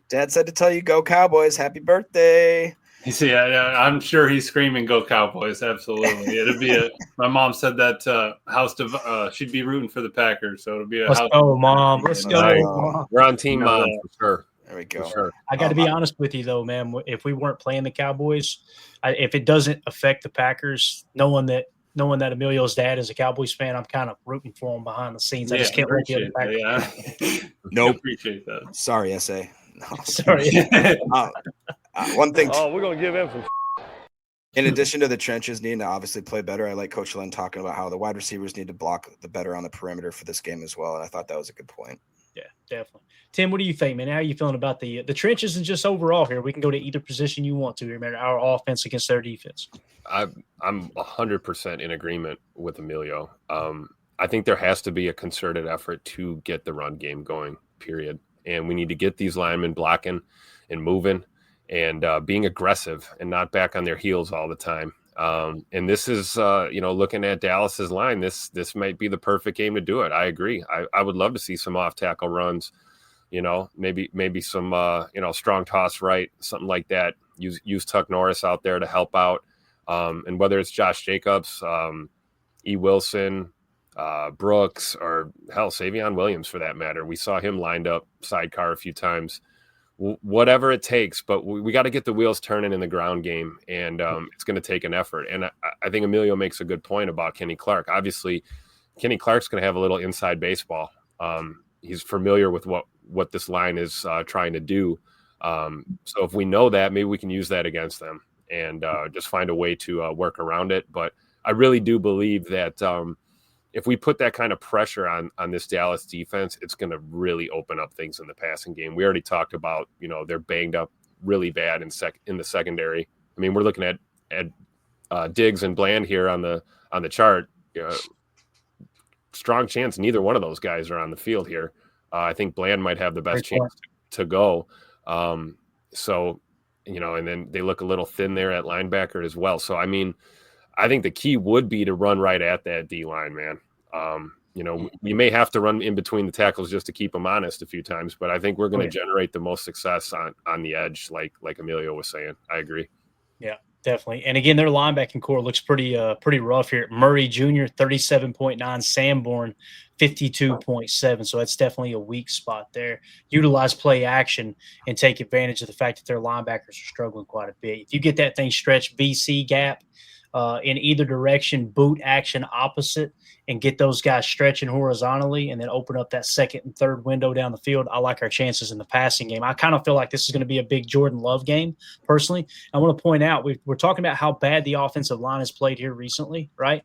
Dad said to tell you, go Cowboys. Happy birthday. Yeah, I'm sure he's screaming, "Go Cowboys!" Absolutely, it'd be my mom said that she'd be rooting for the Packers, so it'll be a Let's go, Mom. Let's go. Mom. We're on team Mom for sure. There we go. Sure. I got to be honest with you though, man. If we weren't playing the Cowboys, if it doesn't affect the Packers, knowing that Emilio's dad is a Cowboys fan, I'm kind of rooting for him behind the scenes. I just can't wait to the Packers. Yeah. Nope. Appreciate that. Sorry, SA. No. Sorry. One thing. Oh, we're gonna give him some. In addition to the trenches needing to obviously play better, I like Coach Lynn talking about how the wide receivers need to block the better on the perimeter for this game as well. And I thought that was a good point. Yeah, definitely. Tim, what do you think, man? How are you feeling about the trenches and just overall here? We can go to either position you want to here, man. Our offense against their defense. I'm 100% in agreement with Emilio. I think there has to be a concerted effort to get the run game going, period. And we need to get these linemen blocking and moving and being aggressive and not back on their heels all the time. And this is, looking at Dallas's line, this might be the perfect game to do it. I agree. I would love to see some off tackle runs, maybe some, strong toss right, something like that. Use Tuck Norris out there to help out. And whether it's Josh Jacobs, E. Wilson, Brooks, or hell, Savion Williams for that matter. We saw him lined up sidecar a few times. Whatever it takes, but we got to get the wheels turning in the ground game, and it's going to take an effort. And I think Emilio makes a good point about Kenny Clark. Obviously, Kenny Clark's going to have a little inside baseball. He's familiar with what this line is trying to do. So if we know that, maybe we can use that against them and just find a way to work around it. But I really do believe that if we put that kind of pressure on this Dallas defense, it's going to really open up things in the passing game. We already talked about, they're banged up really bad in the secondary. I mean, we're looking at Diggs and Bland here on the chart. Strong chance neither one of those guys are on the field here. I think Bland might have the best chance to go. And then they look a little thin there at linebacker as well. So, I mean, I think the key would be to run right at that D line, man. We may have to run in between the tackles just to keep them honest a few times, but I think we're going to generate the most success on the edge, like Emilio was saying. I agree. Yeah, definitely. And again, their linebacking core looks pretty rough here. Murray Jr. 37.9, Sanborn 52.7. So that's definitely a weak spot there. Utilize play action and take advantage of the fact that their linebackers are struggling quite a bit. If you get that thing stretched VC gap in either direction, boot action opposite, and get those guys stretching horizontally and then open up that second and third window down the field, I like our chances in the passing game. I kind of feel like this is going to be a big Jordan Love game, personally. I want to point out, we're talking about how bad the offensive line has played here recently, right?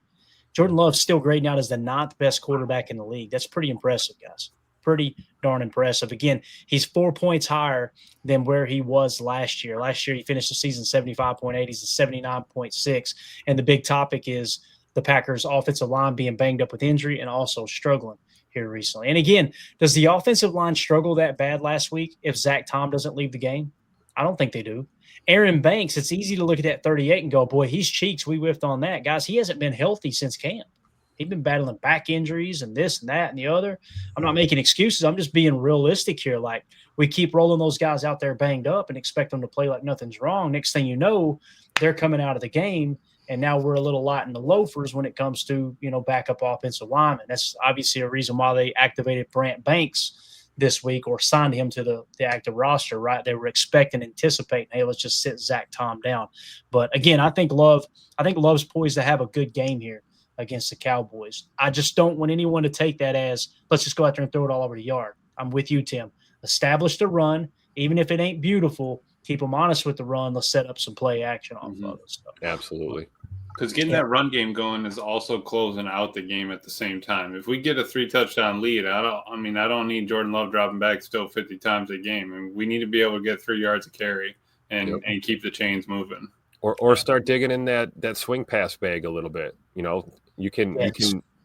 Jordan Love's still grading out as the 9th best quarterback in the league. That's pretty impressive, guys. Pretty darn impressive. Again, he's 4 points higher than where he was last year. Last year, he finished the season 75.8. He's at 79.6. And the big topic is the Packers' offensive line being banged up with injury and also struggling here recently. And again, does the offensive line struggle that bad last week if Zach Tom doesn't leave the game? I don't think they do. Aaron Banks, it's easy to look at that 38 and go, boy, he's cheeks. We whiffed on that. Guys, he hasn't been healthy since camp. He's been battling back injuries and this and that and the other. I'm not making excuses. I'm just being realistic here. Like, we keep rolling those guys out there banged up and expect them to play like nothing's wrong. Next thing you know, they're coming out of the game, and now we're a little light in the loafers when it comes to, backup offensive linemen. That's obviously a reason why they activated Brant Banks this week or signed him to the active roster, right? They were expecting, anticipating, hey, let's just sit Zach Tom down. But again, I think Love's poised to have a good game here against the Cowboys. I just don't want anyone to take that as, let's just go out there and throw it all over the yard. I'm with you, Tim. Establish the run, even if it ain't beautiful, keep them honest with the run. Let's set up some play action off of it. So. Absolutely. Because getting that run game going is also closing out the game at the same time. If we get a 3-touchdown lead, I don't need Jordan Love dropping back still 50 times a game. And we need to be able to get 3 yards of carry and keep the chains moving. Or start digging in that swing pass bag a little bit. You can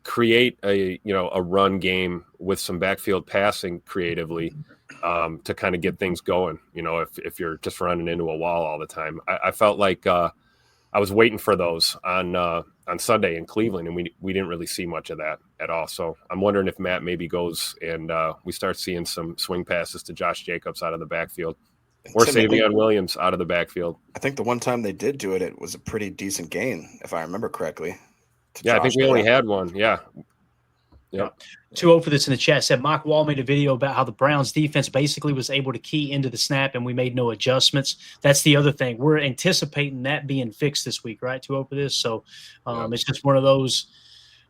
create a run game with some backfield passing creatively to kind of get things going. If you're just running into a wall all the time, I felt like I was waiting for those on Sunday in Cleveland, and we didn't really see much of that at all. So I'm wondering if Matt maybe goes and we start seeing some swing passes to Josh Jacobs out of the backfield. Or Savion Williams out of the backfield. I think the one time they did do it, it was a pretty decent gain, if I remember correctly. Yeah, I think we only had one. Yeah. Yep. 2-0 for this in the chat said Mike Wall made a video about how the Browns defense basically was able to key into the snap and we made no adjustments. That's the other thing. We're anticipating that being fixed this week, right? 2-0 for this. So it's just one of those.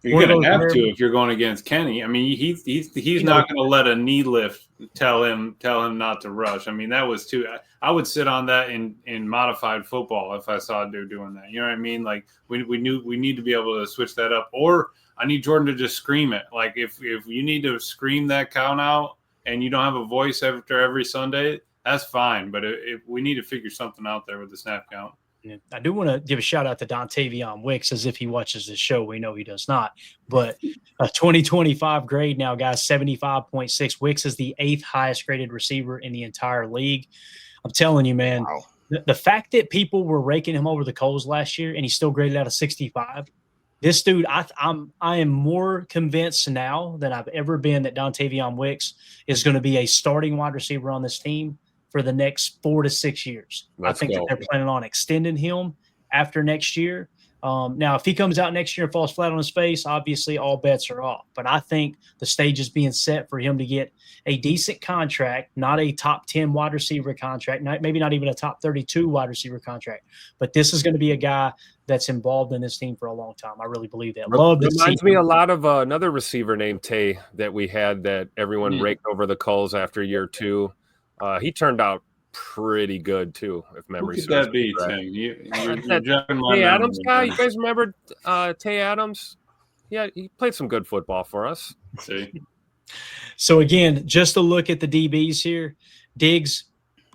You're going to have to if you're going against Kenny. I mean, he's not going to let a knee lift tell him not to rush. I mean, that was too. I would sit on that in modified football if I saw a dude doing that. You know what I mean? Like we need to be able to switch that up. Or I need Jordan to just scream it. Like if you need to scream that count out and you don't have a voice after every Sunday, that's fine. But if we need to figure something out there with the snap count. Yeah. I do want to give a shout out to Dontavion Wicks as if he watches this show. We know he does not, but a 2025 grade now, guys, 75.6. Wicks is the 8th highest graded receiver in the entire league. I'm telling you, man, Wow. the fact that people were raking him over the coals last year and he still graded out of 65. This dude, I am more convinced now than I've ever been that Dontavion Wicks is going to be a starting wide receiver on this team for the next 4 to 6 years. I think that they're planning on extending him after next year. Now, if he comes out next year and falls flat on his face, obviously all bets are off. But I think the stage is being set for him to get a decent contract, not a top 10 wide receiver contract, maybe not even a top 32 wide receiver contract. But this is going to be a guy that's involved in this team for a long time. I really believe that. Reminds me a lot of another receiver named Tay that we had that everyone raked over the coals after year 2. He turned out pretty good too, if memory serves. Who could that be, Tim? You're jumping my Tay memory. Adams guy. You guys remember Tay Adams? Yeah, he played some good football for us. See. So again, just to look at the DBs here, Diggs,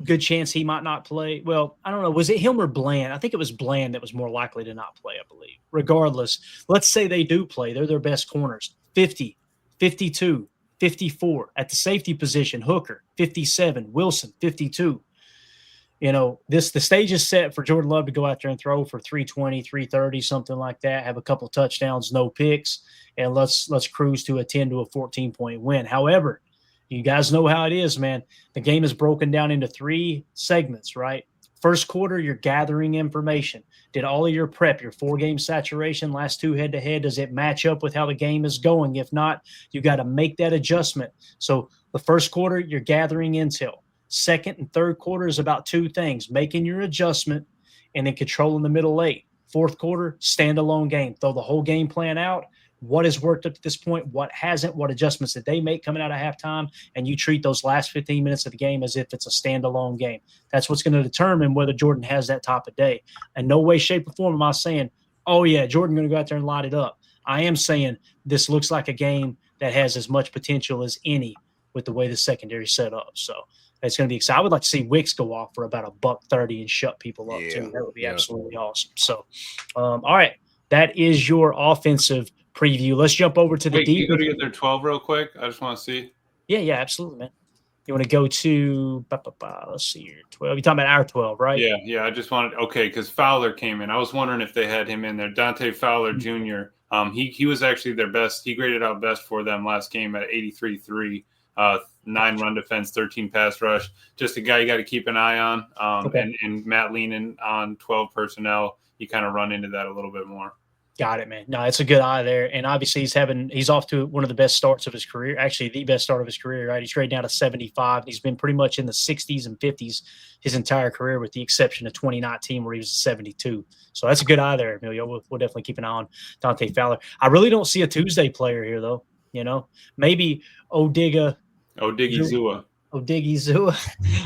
good chance he might not play. Well, I don't know. Was it him or Bland? I think it was Bland that was more likely to not play, I believe. Regardless, let's say they do play. They're their best corners. 50, 52. 54 at the safety position, Hooker, 57, Wilson, 52. The stage is set for Jordan Love to go out there and throw for 320, 330, something like that, have a couple touchdowns, no picks, and let's cruise to a 10 to a 14-point win. However, you guys know how it is, man. The game is broken down into 3 segments, right? First quarter, you're gathering information. Did all of your prep, your 4-game saturation, last 2 head-to-head, does it match up with how the game is going? If not, you got to make that adjustment. So the first quarter, you're gathering intel. Second and third quarter is about 2 things, making your adjustment and then controlling the middle 8. Fourth quarter, standalone game. Throw the whole game plan out. What has worked up to this point? What hasn't? What adjustments did they make coming out of halftime? And you treat those last 15 minutes of the game as if it's a standalone game. That's what's going to determine whether Jordan has that type of day. And no way, shape, or form am I saying, oh, yeah, Jordan going to go out there and light it up. I am saying this looks like a game that has as much potential as any with the way the secondary is set up. So it's going to be exciting. I would like to see Wicks go off for about $130 and shut people up, too. That would be absolutely awesome. So, all right, that is your offensive preview. Let's jump over to the defense. Can you go to defense. get their 12 real quick? I just want to see. Yeah, absolutely, man. You want to go to let's see here, 12. You're talking about our 12, right? Yeah. I just wanted because Fowler came in. I was wondering if they had him in there. Dante Fowler Jr. He was actually their best. He graded out best for them last game at 83.3. 9 run defense, 13 pass rush. Just a guy you got to keep an eye on. And Matt leaning on 12 personnel, you kind of run into that a little bit more. Got it, man. No, it's a good eye there. And obviously he's off to one of the best starts of his career, actually the best start of his career, right? He's graded down to 75. He's been pretty much in the 60s and 50s his entire career with the exception of 2019 where he was 72. So that's a good eye there, Emilio. We'll definitely keep an eye on Dante Fowler. I really don't see a Tuesday player here, though. Maybe Odiggy Zua.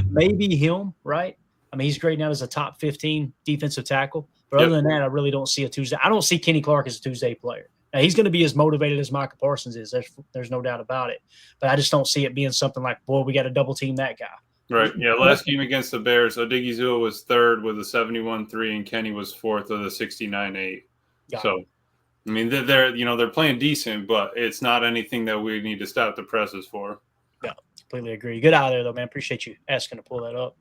Maybe him, right? I mean, he's grading out as a top 15 defensive tackle. But other than that, I really don't see a Tuesday. I don't see Kenny Clark as a Tuesday player. Now, he's going to be as motivated as Micah Parsons is. There's no doubt about it. But I just don't see it being something like, boy, we got to double team that guy. Right. Yeah. Last game against the Bears, Odiggy Zua was 3rd with a 71.3, and Kenny was 4th with a 69.8. So I mean, they're playing decent, but it's not anything that we need to stop the presses for. Yeah, completely agree. Good out there, though, man. Appreciate you asking to pull that up.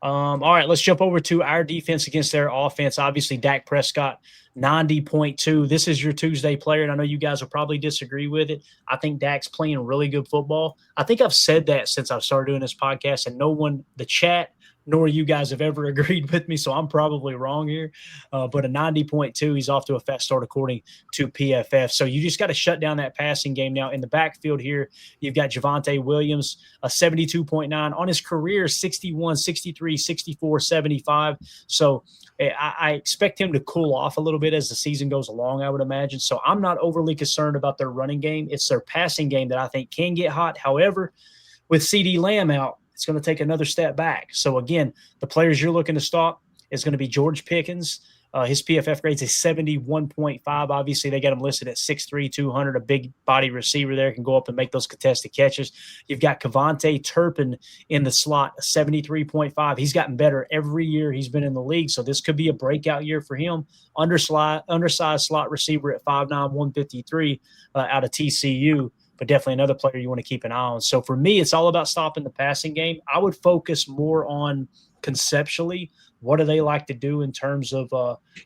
All right, let's jump over to our defense against their offense. Obviously, Dak Prescott, 90.2. This is your Tuesday player, and I know you guys will probably disagree with it. I think Dak's playing really good football. I think I've said that since I've started doing this podcast, and no one, the chat, nor you guys have ever agreed with me, so I'm probably wrong here. But a 90.2, he's off to a fast start according to PFF. So you just got to shut down that passing game now. In the backfield here, you've got Javonte Williams, a 72.9. On his career, 61, 63, 64, 75. So I expect him to cool off a little bit as the season goes along, I would imagine. So I'm not overly concerned about their running game. It's their passing game that I think can get hot. However, with CeeDee Lamb out, it's going to take another step back. So, again, the players you're looking to stop is going to be George Pickens. His PFF grade is 71.5. Obviously, they got him listed at 6'3", 200, a big body receiver there, can go up and make those contested catches. You've got Kevontae Turpin in the slot, 73.5. He's gotten better every year he's been in the league, so this could be a breakout year for him. Undersized slot receiver at 5'9", 153 out of TCU. But definitely another player you want to keep an eye on. So for me, it's all about stopping the passing game. I would focus more on conceptually, what do they like to do in terms of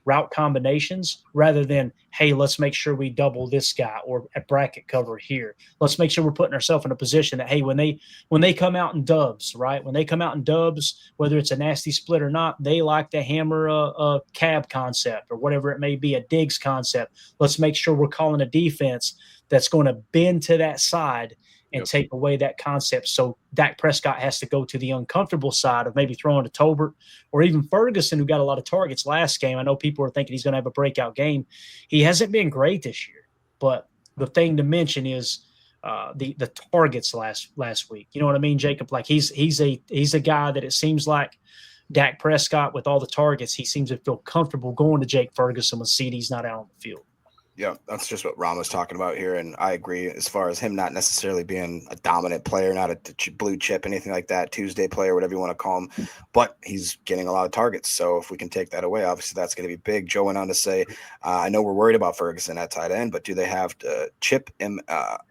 route combinations rather than, hey, let's make sure we double this guy or a bracket cover here. Let's make sure we're putting ourselves in a position that, hey, when they come out in dubs, right, when they come out in dubs, whether it's a nasty split or not, they like to hammer a cab concept or whatever it may be, a digs concept. Let's make sure we're calling a defense that's going to bend to that side and take away that concept. So Dak Prescott has to go to the uncomfortable side of maybe throwing to Tolbert or even Ferguson, who got a lot of targets last game. I know people are thinking he's going to have a breakout game. He hasn't been great this year, but the thing to mention is the targets last week. You know what I mean, Jacob? Like he's a guy that it seems like Dak Prescott, with all the targets, he seems to feel comfortable going to Jake Ferguson when CeeDee's not out on the field. Yeah, that's just what Ron was talking about here, and I agree as far as him not necessarily being a dominant player, not a blue chip, anything like that, Tuesday player, whatever you want to call him, but he's getting a lot of targets. So if we can take that away, obviously that's going to be big. Joe went on to say, I know we're worried about Ferguson at tight end, but do they have to chip him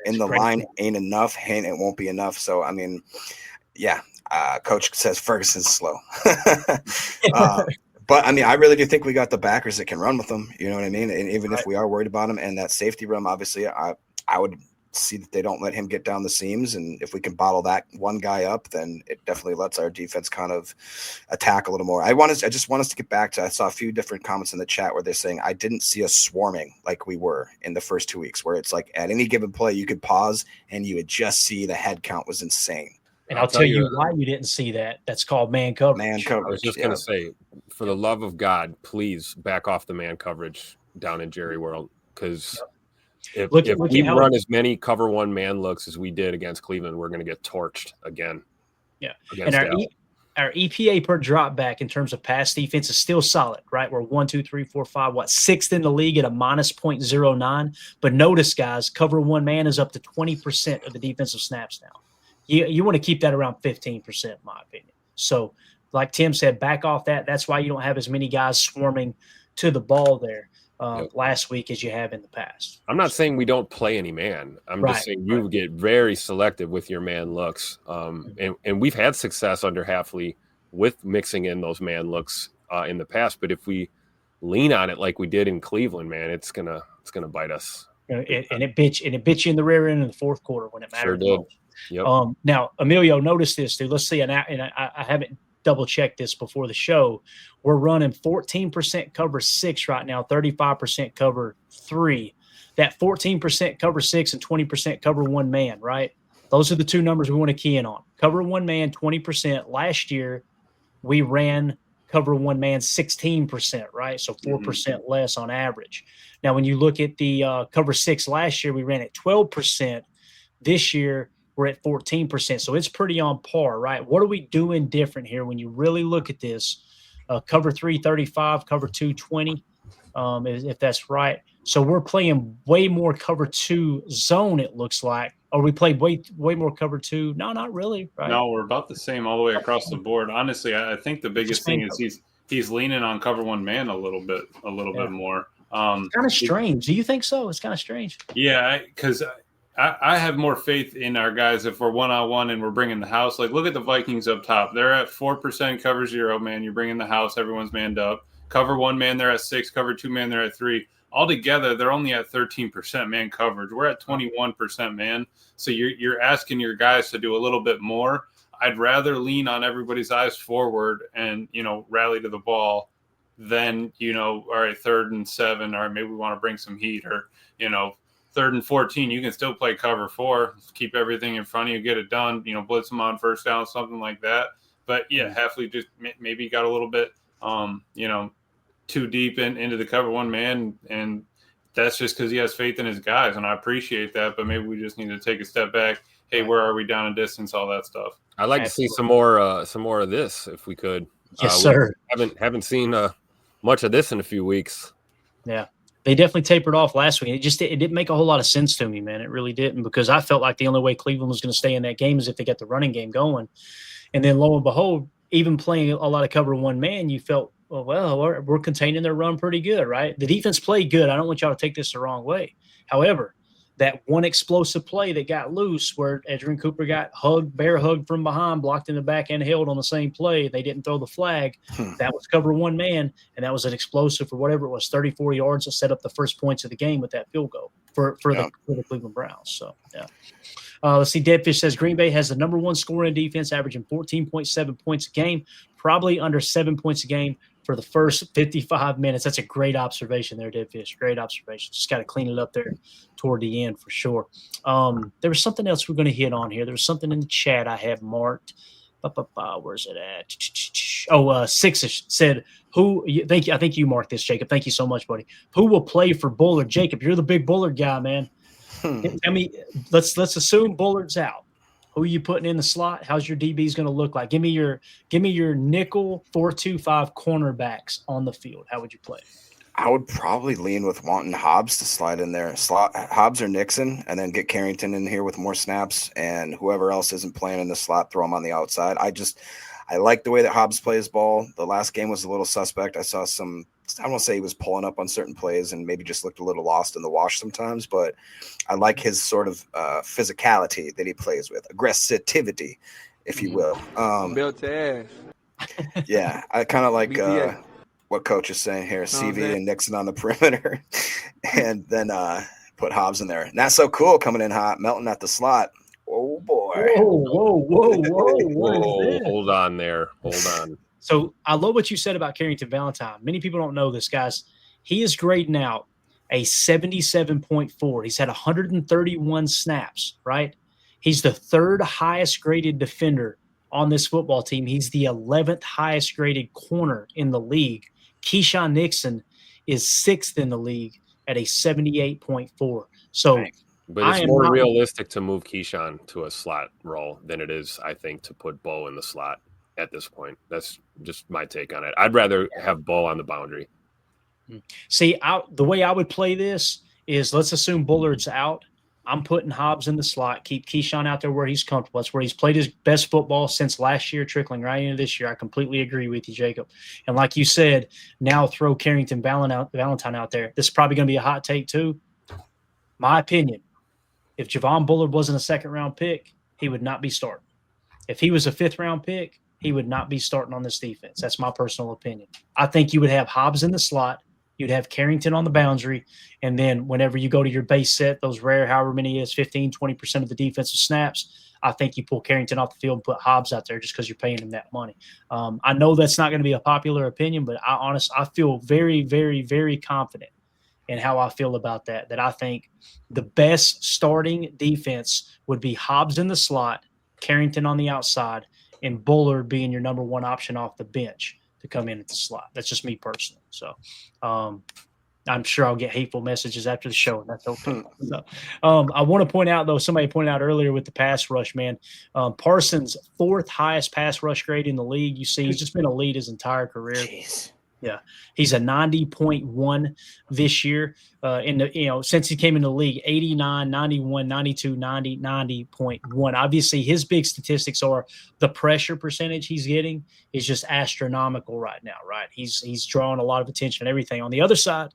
in the line? Ain't enough, and it won't be enough. So, I mean, yeah, Coach says Ferguson's slow. But, I mean, I really do think we got the backers that can run with them. You know what I mean? And even if we are worried about him and that safety room, obviously, I would see that they don't let him get down the seams. And if we can bottle that one guy up, then it definitely lets our defense kind of attack a little more. I just want us to get back to – I saw a few different comments in the chat where they're saying, I didn't see us swarming like we were in the first 2 weeks, where it's like at any given play you could pause and you would just see the head count was insane. And I'll tell you why you didn't see that. That's called man coverage. Man coverage. I was just going to say, for the love of God, please back off the man coverage down in Jerry World, because if we run as many cover one man looks as we did against Cleveland, we're going to get torched again. Yeah. And our EPA per drop back in terms of pass defense is still solid, right? We're 1, 2, 3, 4, 5, sixth in the league at a minus 0.09. But notice, guys, cover one man is up to 20% of the defensive snaps now. You want to keep that around 15%, in my opinion. So, like Tim said, back off that. That's why you don't have as many guys swarming to the ball there last week as you have in the past. I'm not saying we don't play any man. I'm just saying you get very selective with your man looks. And we've had success under Hafley with mixing in those man looks in the past. But if we lean on it like we did in Cleveland, man, it's gonna bite us. And it bit you in the rear end in the fourth quarter when it mattered. Sure did. Yep. Now, Emilio, notice this, dude. Let's see. And I haven't double-checked this before the show. We're running 14% cover 6 right now, 35% cover 3. That 14% cover 6 and 20% cover one man, right? Those are the two numbers we want to key in on. Cover one man, 20%. Last year, we ran cover one man 16%, right? So 4% less on average. Now, when you look at the cover 6 last year, we ran at 12%. This year, we're at 14%. So it's pretty on par, right? What are we doing different here when you really look at this? Cover 3, 35, cover 2, 20, if that's right. So we're playing way more cover 2 zone, it looks like. Or we played way more cover 2. No, not really. Right? No, we're about the same all the way across the board. Honestly, I think the biggest thing is he's leaning on cover one man a little bit more. Kind of strange. Do you think so? It's kind of strange. Yeah, because I have more faith in our guys if we're one-on-one and we're bringing the house. Like, look at the Vikings up top. They're at 4% cover 0, man. You're bringing the house. Everyone's manned up. Cover 1 man, they're at 6. Cover 2 man, they're at 3. Altogether, they're only at 13% man coverage. We're at 21% man. So you're asking your guys to do a little bit more. I'd rather lean on everybody's eyes forward and, rally to the ball than, all right, 3rd and 7, or maybe we want to bring some heat, or, 3rd and 14, you can still play cover 4, keep everything in front of you, get it done, blitz them on first down, something like that. But yeah, Hafley just maybe got a little bit, too deep into the cover 1 man, and that's just because he has faith in his guys, and I appreciate that. But maybe we just need to take a step back. Hey, where are we down in distance? All that stuff. I'd like to see some more of this if we could. Yes, sir. Haven't seen much of this in a few weeks. Yeah. They definitely tapered off last week. It didn't make a whole lot of sense to me, man. It really didn't, because I felt like the only way Cleveland was going to stay in that game is if they got the running game going. And then lo and behold, even playing a lot of cover 1 man, you felt, well, we're containing their run pretty good, right? The defense played good. I don't want y'all to take this the wrong way. However, that one explosive play that got loose where Edgerrin Cooper got bear hugged from behind, blocked in the back and held on the same play. They didn't throw the flag. That was cover 1 man, and that was an explosive for whatever it was, 34 yards to set up the first points of the game with that field goal for the Cleveland Browns. So, yeah. Let's see. Deadfish says Green Bay has the number 1 scoring defense, averaging 14.7 points a game, probably under 7 points a game for the first 55 minutes. That's a great observation there, Deadfish. Great observation. Just got to clean it up there toward the end for sure. There was something else we're going to hit on here. There was something in the chat I have marked. Where's it at? Sixish said, I think you marked this, Jacob. Thank you so much, buddy. Who will play for Bullard? Jacob, you're the big Bullard guy, man. Tell me, let's assume Bullard's out. Who are you putting in the slot? How's your DBs going to look like? Give me your nickel 4-2-5 cornerbacks on the field. How would you play? I would probably lean with wanting Hobbs to slide in there. Hobbs or Nixon, and then get Carrington in here with more snaps, and whoever else isn't playing in the slot, throw him on the outside. I like the way that Hobbs plays ball. The last game was a little suspect. I saw I don't want to say he was pulling up on certain plays and maybe just looked a little lost in the wash sometimes, but I like his sort of physicality that he plays with, aggressivity, if you will. Built to ass. Yeah, I kind of like what Coach is saying here, CV and Nixon on the perimeter, and then put Hobbs in there. Not so cool coming in hot, Melton at the slot. Oh, boy. Whoa. Hold on there. Hold on. So I love what you said about Carrington Valentine. Many people don't know this, guys. He is grading out a 77.4. He's had 131 snaps, right? He's the 3rd highest graded defender on this football team. He's the 11th highest graded corner in the league. Keyshawn Nixon is 6th in the league at a 78.4. So but it's more realistic to move Keyshawn to a slot role than it is, I think, to put Bo in the slot at this point. That's just my take on it. I'd rather have Bo on the boundary. See, the way I would play this is, let's assume Bullard's out. I'm putting Hobbs in the slot, keep Keyshawn out there where he's comfortable. That's where he's played his best football since last year, trickling right into this year. I completely agree with you, Jacob. And like you said, now throw Carrington Valentine out there. This is probably going to be a hot take too. My opinion, if Javon Bullard wasn't a 2nd-round pick, he would not be starting. If he was a 5th-round pick, he would not be starting on this defense. That's my personal opinion. I think you would have Hobbs in the slot. You'd have Carrington on the boundary. And then whenever you go to your base set, those rare, however many it is, 15, 20% of the defensive snaps, I think you pull Carrington off the field and put Hobbs out there just because you're paying him that money. I know that's not going to be a popular opinion, but I feel very, very, very confident in how I feel about that I think the best starting defense would be Hobbs in the slot, Carrington on the outside, and Bullard being your number 1 option off the bench to come in at the slot. That's just me personally. So I'm sure I'll get hateful messages after the show, and that's okay. So, I want to point out, though, somebody pointed out earlier with the pass rush, man, Parsons' 4th highest pass rush grade in the league. You see, he's just been elite his entire career. Jeez. Yeah, he's a 90.1 this year. Since he came into the league, 89, 91, 92, 90, 90.1. Obviously, his big statistics are the pressure percentage he's getting is just astronomical right now, right? He's drawing a lot of attention and everything. On the other side,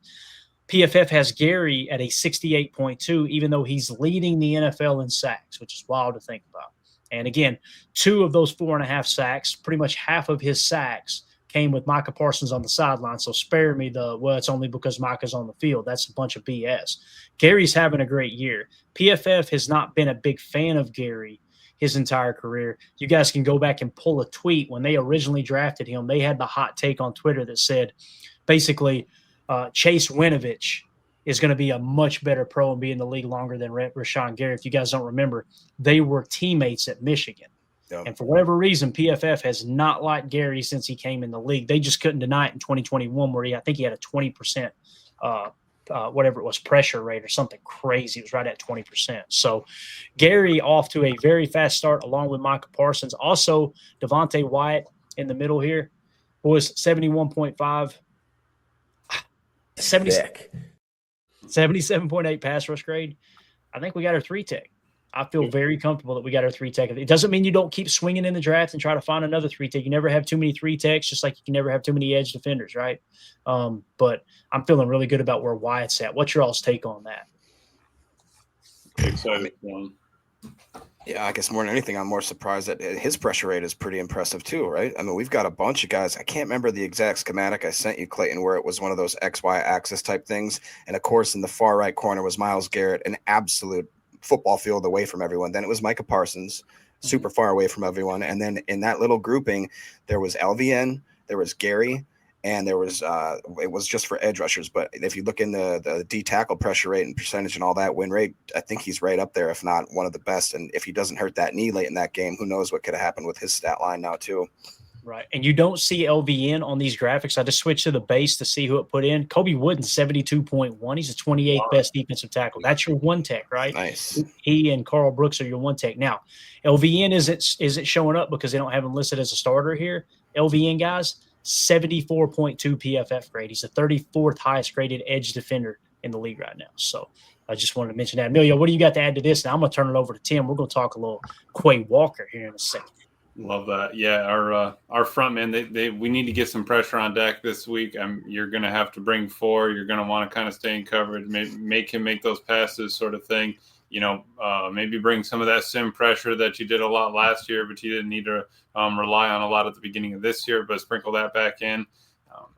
PFF has Gary at a 68.2, even though he's leading the NFL in sacks, which is wild to think about. And again, 2 of those 4.5 sacks, pretty much half of his sacks came with Micah Parsons on the sideline. So spare me it's only because Micah's on the field. That's a bunch of BS. Gary's having a great year. PFF has not been a big fan of Gary his entire career. You guys can go back and pull a tweet. When they originally drafted him, they had the hot take on Twitter that said, basically, Chase Winovich is going to be a much better pro and be in the league longer than Rashawn Gary. If you guys don't remember, they were teammates at Michigan. Yep. And for whatever reason, PFF has not liked Gary since he came in the league. They just couldn't deny it in 2021 where I think he had a 20% whatever it was, pressure rate or something crazy. It was right at 20%. So Gary off to a very fast start along with Micah Parsons. Also, Devontae Wyatt in the middle here was 71.5. 77.8 pass rush grade. I think we got our 3-tech. I feel very comfortable that we got our 3-tech. It doesn't mean you don't keep swinging in the draft and try to find another 3-tech. You never have too many 3-techs, just like you can never have too many edge defenders, right? But I'm feeling really good about where Wyatt's at. What's your all's take on that? Excited. Yeah, I guess more than anything, I'm more surprised that his pressure rate is pretty impressive too, right? I mean, we've got a bunch of guys. I can't remember the exact schematic I sent you, Clayton, where it was one of those XY axis type things. And of course, in the far right corner was Myles Garrett, an absolute football field away from everyone. Then it was Micah Parsons, super far away from everyone. And then in that little grouping, there was LVN, there was Gary, and there was it was just for edge rushers. But if you look in the D tackle pressure rate and percentage and all that win rate, I think he's right up there, if not one of the best. And if he doesn't hurt that knee late in that game, who knows what could have happened with his stat line now too. Right. And you don't see LVN on these graphics. I just switched to the base to see who it put in. Kobe Wooden, 72.1. He's the 28th best defensive tackle. That's your 1-tech, right? Nice. He and Carl Brooks are your 1-tech. Now, LVN isn't showing up because they don't have him listed as a starter here. LVN, guys, 74.2 PFF grade. He's the 34th highest graded edge defender in the league right now. So I just wanted to mention that. Emilio, what do you got to add to this? Now I'm going to turn it over to Tim. We're going to talk a little Quay Walker here in a second. Love that. Yeah, our front men, we need to get some pressure on Dak this week. You're going to have to bring 4. You're going to want to kind of stay in coverage, make him make those passes, sort of thing. Maybe bring some of that sim pressure that you did a lot last year, but you didn't need to rely on a lot at the beginning of this year. But sprinkle that back in.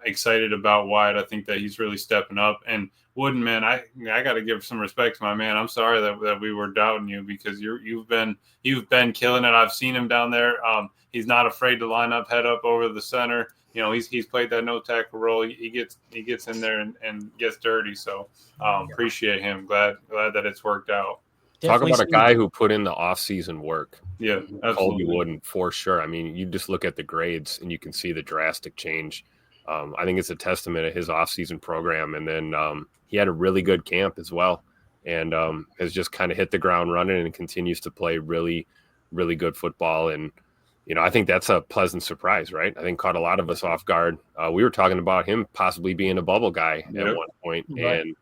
Excited about Wyatt. I think that he's really stepping up. And Wooden, man, I got to give some respect to my man. I'm sorry that we were doubting you because you've been killing it. I've seen him down there. He's not afraid to line up, head up over the center. He's played that no tackle role. He gets in there and gets dirty. So appreciate him. Glad that it's worked out. Talk about a guy who put in the off-season work. Yeah, absolutely. Kobe Wooden, for sure. I mean, you just look at the grades and you can see the drastic change. I think it's a testament of his off-season program. And then he had a really good camp as well and has just kind of hit the ground running and continues to play really, really good football. And, I think that's a pleasant surprise, right? I think caught a lot of us off guard. We were talking about him possibly being a bubble guy at one point. Right. And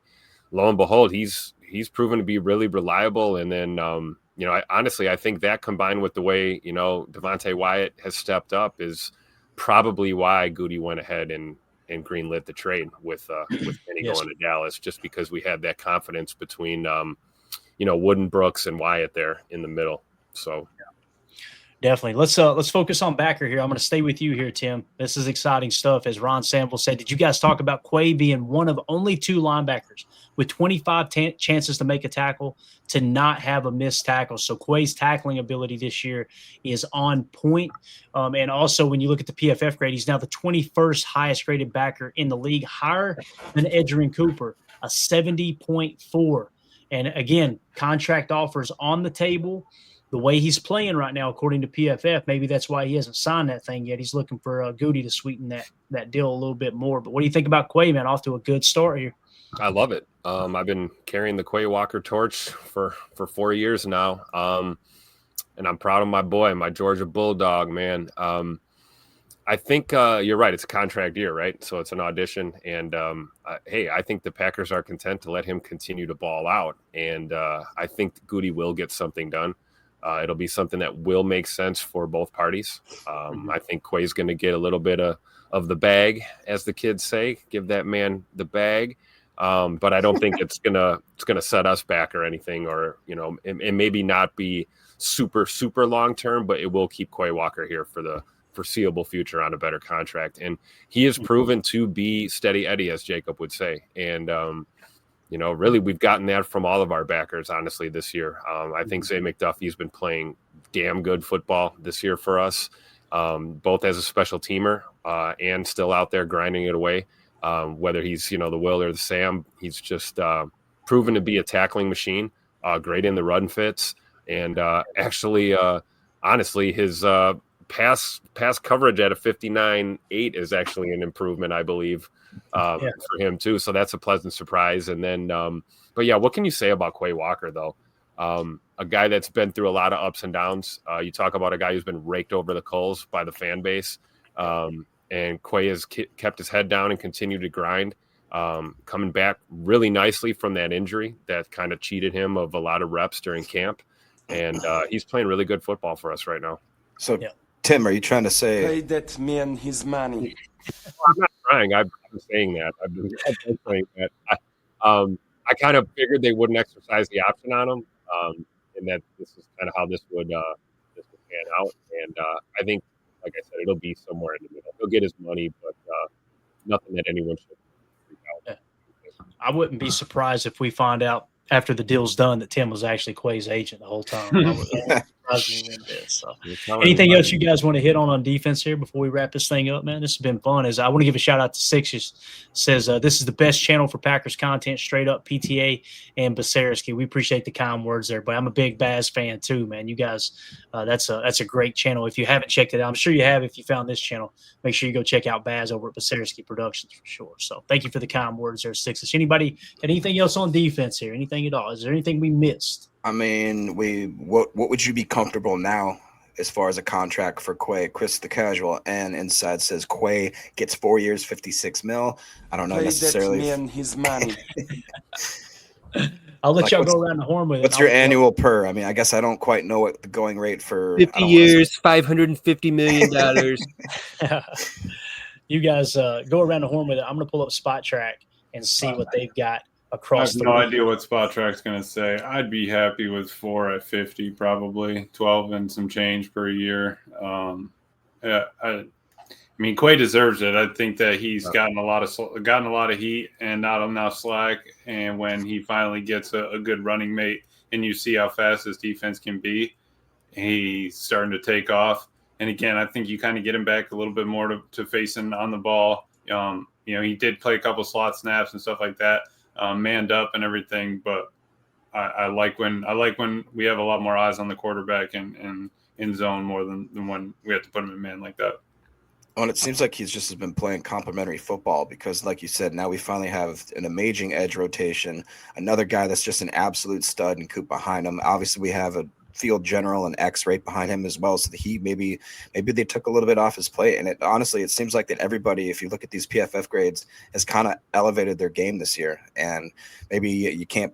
lo and behold, he's proven to be really reliable. And then, I think that combined with the way, Devontae Wyatt has stepped up is probably why Goody went ahead and greenlit the trade with Kenny going to Dallas, just because we had that confidence between, Wooden, Brooks, and Wyatt there in the middle. So. Definitely. Let's focus on backer here. I'm going to stay with you here, Tim. This is exciting stuff. As Ron Sample said, did you guys talk about Quay being one of only 2 linebackers with 25 chances to make a tackle to not have a missed tackle? So Quay's tackling ability this year is on point. And also when you look at the PFF grade, he's now the 21st highest graded backer in the league, higher than Edgerrin Cooper, a 70.4. And again, contract offers on the table. The way he's playing right now, according to PFF, maybe that's why he hasn't signed that thing yet. He's looking for Goody to sweeten that deal a little bit more. But what do you think about Quay, man? Off to a good start here. I love it. I've been carrying the Quay Walker torch for 4 years now. And I'm proud of my boy, my Georgia Bulldog, man. I think you're right. It's a contract year, right? So it's an audition. And, hey, I think the Packers are content to let him continue to ball out. And I think Goody will get something done. It'll be something that will make sense for both parties. I think Quay's going to get a little bit of the bag, as the kids say. Give that man the bag. But I don't think it's gonna set us back or anything, or it maybe not be super long term, but it will keep Quay Walker here for the foreseeable future on a better contract. And he has proven to be steady Eddie, as Jacob would say. And really, we've gotten that from all of our backers, honestly, this year. I think Zay McDuffie's been playing damn good football this year for us, both as a special teamer and still out there grinding it away. Whether he's, the Will or the Sam, he's just proven to be a tackling machine, great in the run fits. And actually, honestly, his pass coverage at a 59.8 is actually an improvement, I believe, for him too. So that's a pleasant surprise. And then, but yeah, what can you say about Quay Walker though? A guy that's been through a lot of ups and downs. You talk about a guy who's been raked over the coals by the fan base. And Quay has kept his head down and continued to grind, coming back really nicely from that injury that kind of cheated him of a lot of reps during camp. And he's playing really good football for us right now. So, Tim, are you trying to say Pay that man his money? I'm not trying. I've been saying that. I've been saying that. I kind of figured they wouldn't exercise the option on him, and that this is kind of how this would pan out. And I think, like I said, it'll be somewhere in the middle. He'll get his money, but nothing that anyone should freak out. I wouldn't be surprised if we find out after the deal's done that Tim was actually Quay's agent the whole time. That would surprise me one bit. So, anything else you guys want to hit on defense here before we wrap this thing up, man? This has been fun. I want to give a shout out to Sixers. Says this is the best channel for Packers content, straight up PTA and Basariski. We appreciate the kind words there, but I'm a big Baz fan too, man. You guys, that's a great channel. If you haven't checked it out, I'm sure you have. If you found this channel, make sure you go check out Baz over at Basariski Productions for sure. So, thank you for the kind words there, Sixers. Anybody got anything else on defense here? Anything at all? Is there anything we missed? I mean, what would you be comfortable now as far as a contract for Quay? Chris the Casual and Inside says Quay gets 4 years, $56 million. I don't know Pay necessarily. that man his money. I'll let y'all go around the horn with it. What's your annual per? I mean, I guess I don't quite know what the going rate for 50 years, $550 million. You guys go around the horn with it. I'm going to pull up Spot Track and see what they've got I across have the no league. idea what Spot Track's going to say. I'd be happy with 4 at 50, probably 12 and some change per year. I mean, Quay deserves it. I think that he's gotten a lot of heat and not enough slack. And when he finally gets a good running mate, and you see how fast his defense can be, he's starting to take off. And again, I think you kind of get him back a little bit more to facing on the ball. He did play a couple slot snaps and stuff like that, manned up and everything. But I like when we have a lot more eyes on the quarterback and in zone more than when we have to put him in man like that. Well, and it seems like he's just been playing complimentary football because, like you said, now we finally have an amazing edge rotation, another guy that's just an absolute stud and Coop behind him. Obviously, we have a field general and X right behind him as well. So he maybe they took a little bit off his plate. And it seems like that everybody, if you look at these PFF grades, has kind of elevated their game this year. And maybe you can't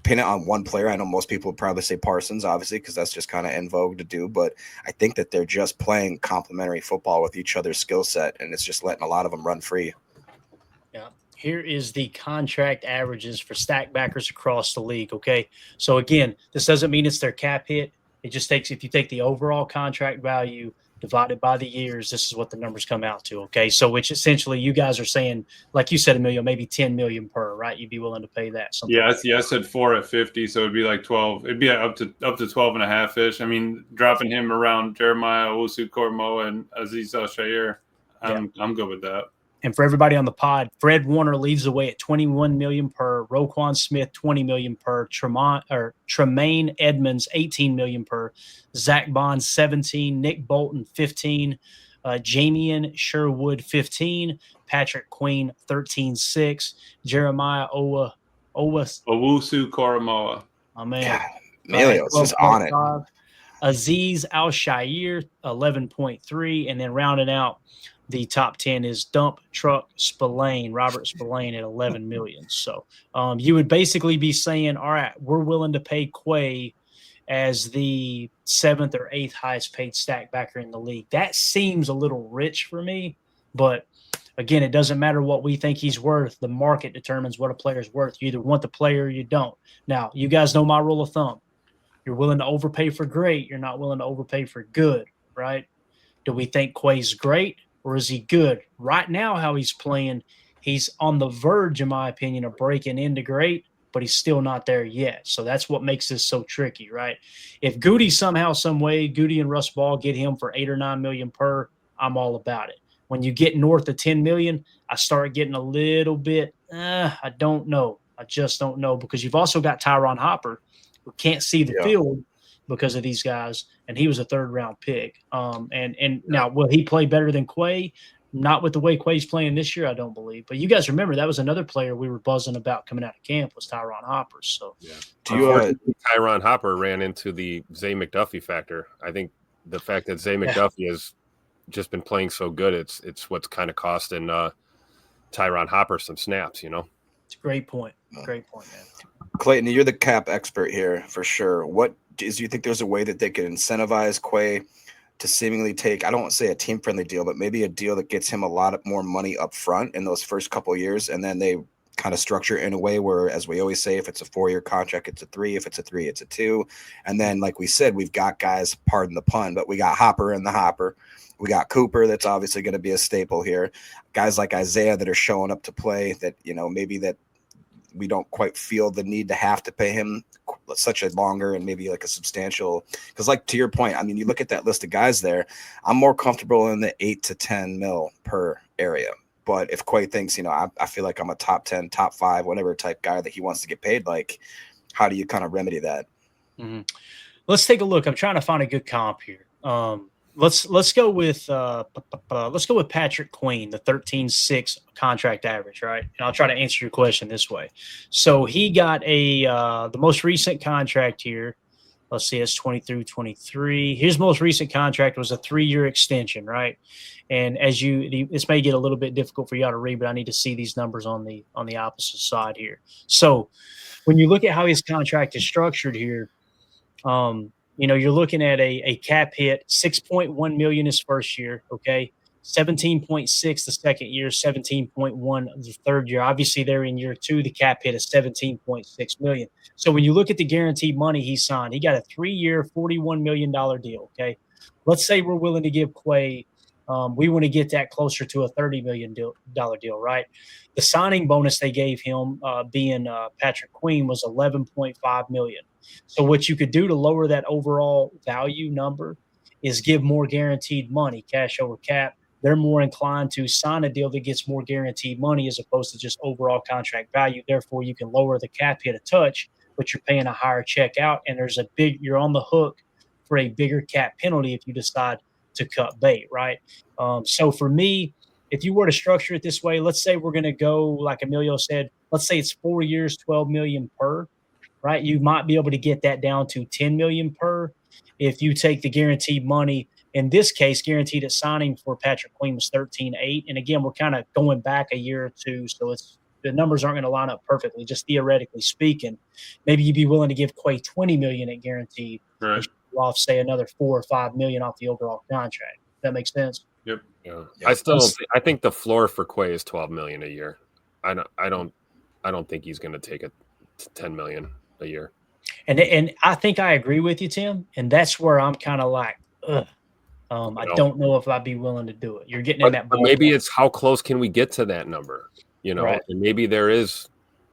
pin it on one player. I know most people would probably say Parsons, obviously, because that's just kind of in vogue to do. But I think that they're just playing complementary football with each other's skill set, and it's just letting a lot of them run free. Yeah. Here is the contract averages for stack backers across the league. Okay. So again, this doesn't mean it's their cap hit. It just takes, if you take the overall contract value divided by the years, this is what the numbers come out to. Okay. So which essentially you guys are saying, like you said, Emilio, maybe 10 million per, right? You'd be willing to pay that. Yeah. I said 4 at 50. So it'd be like 12. It'd be up to 12 and a half ish. I mean, dropping him around Jeremiah Owusu-Koramoah and Azeez Al-Shaair, I'm good with that. And for everybody on the pod, Fred Warner leads the way at 21 million per, Roquan Smith 20 million per, Tremaine Edmonds 18 million per, Zach Bond 17, Nick Bolton 15, Jamian Sherwood 15, Patrick Queen 13.6, Jeremiah Owusu-Koramoah. Oh man, Emilio, it's just on it. Azeez Al-Shaair 11.3, and then rounding out the top 10 is Dump Truck Spillane, Robert Spillane at 11 million. So you would basically be saying, all right, we're willing to pay Quay as the 7th or 8th highest paid stack backer in the league. That seems a little rich for me, but Again, it doesn't matter what we think he's worth. The market determines what a player's worth. You either want the player or you don't. Now, you guys know my rule of thumb. You're willing to overpay for great. You're not willing to overpay for good, right? Do we think Quay's great or is he good? Right now, how he's playing, he's on the verge, in my opinion, of breaking into great, but he's still not there yet. So that's what makes this so tricky, right? If Goody somehow, some way, Goody and Russ Ball get him for $8 or $9 million per, I'm all about it. When you get north of 10 million, I start getting a little bit, I don't know. I just don't know, because you've also got Tyron Hopper, who can't see the field because of these guys, and he was a third-round pick. Now, will he play better than Quay? Not with the way Quay's playing this year, I don't believe. But you guys remember that was another player we were buzzing about coming out of camp was Tyron Hopper. So, Tyron Hopper ran into the Zay McDuffie factor. I think the fact that Zay McDuffie has just been playing so good, it's what's kind of costing Tyron Hopper some snaps. It's a great point. Great point, man. Clayton, you're the cap expert here for sure. Do you think there's a way that they could incentivize Quay to seemingly take, I don't want to say a team-friendly deal, but maybe a deal that gets him a lot more money up front in those first couple of years, and then they kind of structure it in a way where, as we always say, if it's a 4-year contract, it's a 3. If it's a 3, it's a 2. And then, like we said, we've got guys, pardon the pun, but we got Hopper in the hopper. We got Cooper that's obviously going to be a staple here. Guys like Isaiah that are showing up to play that, maybe that we don't quite feel the need to have to pay him such a longer and maybe like a substantial, because like to your point, I mean, you look at that list of guys there, I'm more comfortable in the 8 to 10 mil per area. But if Quay thinks, I feel like I'm a top 10, top 5, whatever type guy that he wants to get paid, like, how do you kind of remedy that? Mm-hmm. Let's take a look. I'm trying to find a good comp here. Let's go with Patrick Queen, the 13.6 contract average, right? And I'll try to answer your question this way. So he got the most recent contract here. Let's see, it's 23. His most recent contract was a 3-year extension, right? And this may get a little bit difficult for y'all to read, but I need to see these numbers on the opposite side here. So when you look at how his contract is structured here, you're looking at a cap hit, $6.1 million his first year, okay? 17.6 the second year, 17.1 the third year. Obviously, they're in year 2. The cap hit is 17.6 million. So when you look at the guaranteed money he signed, he got a 3-year, $41 million deal, okay? Let's say we're willing to give Quay, we want to get that closer to a $30 million deal, right? The signing bonus they gave him, being Patrick Queen, was $11.5 million. So what you could do to lower that overall value number is give more guaranteed money, cash over cap. They're more inclined to sign a deal that gets more guaranteed money as opposed to just overall contract value. Therefore, you can lower the cap hit a touch, but you're paying a higher check out, and you're on the hook for a bigger cap penalty if you decide to cut bait, right? So for me, if you were to structure it this way, let's say we're going to go, like Emilio said, let's say it's 4 years, 12 million per, right? You might be able to get that down to 10 million per if you take the guaranteed money. In this case, guaranteed at signing for Patrick Queen was 13.8. And again, we're kind of going back a year or two, so the numbers aren't going to line up perfectly, just theoretically speaking. Maybe you'd be willing to give Quay 20 million at guaranteed, right, off, say, another 4 or 5 million off the overall contract. Does that make sense? Yep. Yeah. I think the floor for Quay is 12 million a year. I don't think he's going to take it to 10 million a year. And I think I agree with you, Tim. And that's where I'm kind of like, ugh. I don't know if I'd be willing to do it. You're getting in that ball. Maybe it's how close can we get to that number, right. And maybe there is,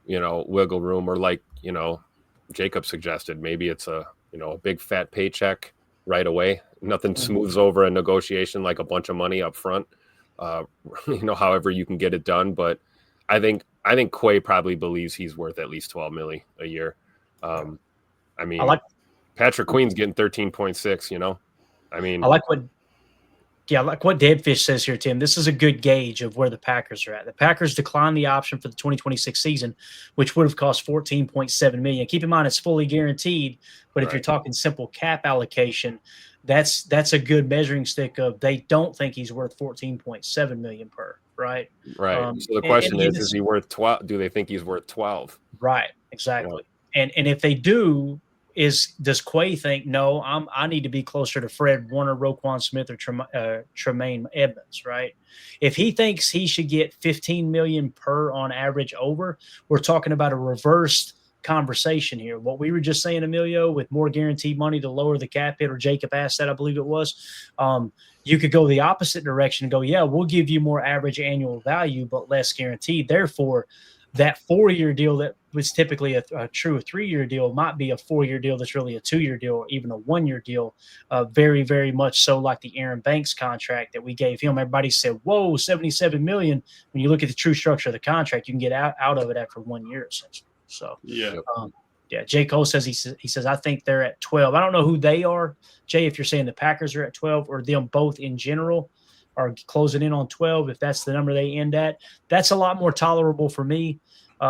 wiggle room, or like, Jacob suggested, maybe it's a big fat paycheck right away. Nothing smooths over a negotiation like a bunch of money up front, however you can get it done. But I think Quay probably believes he's worth at least 12 million a year. I mean, Patrick Queen's getting 13.6, I like what Deadfish says here, Tim. This is a good gauge of where the Packers are at. The Packers declined the option for the 2026 season, which would have cost $14.7 million. Keep in mind it's fully guaranteed, but if you're talking simple cap allocation, that's a good measuring stick of they don't think he's worth $14.7 million per, right? Right. So the question is he worth 12? Do they think he's worth 12? Right. Exactly. Yeah. And if they do, does Quay think, no, I need to be closer to Fred Warner, Roquan Smith, or Tremaine Edmonds, right? If he thinks he should get $15 million per on average over, we're talking about a reversed conversation here. What we were just saying, Emilio, with more guaranteed money to lower the cap hit, or Jacob asked that, I believe it was. You could go the opposite direction and go, yeah, we'll give you more average annual value, but less guaranteed. Therefore, that 4-year deal that was typically a true 3-year deal might be a 4-year deal that's really a 2-year deal, or even a 1-year deal. Very, very much so like the Aaron Banks contract that we gave him. Everybody said, whoa, $77 million. When you look at the true structure of the contract, you can get out of it after 1 year, essentially. So, yeah. Jay Cole says, he says, I think they're at 12. I don't know who they are, Jay, if you're saying the Packers are at 12 or them both in general are closing in on 12. If that's the number they end at, that's a lot more tolerable for me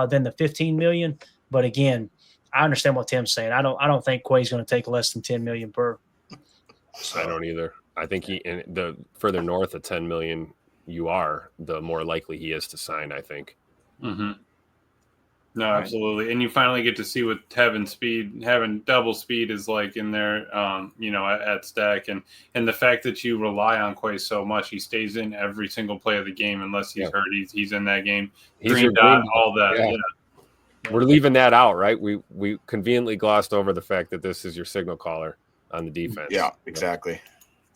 than the 15 million. But again, I understand what Tim's saying. I don't think Quay's going to take less than 10 million per. So. I don't either. I think the further north of 10 million you are, the more likely he is to sign, I think. Mm-hmm. No, absolutely. And you finally get to see what having double speed is like in there, at Stack. And the fact that you rely on Quay so much, he stays in every single play of the game unless he's hurt. He's in that game. Green dot, all that. Yeah. We're leaving that out, right? We conveniently glossed over the fact that this is your signal caller on the defense. Yeah, exactly.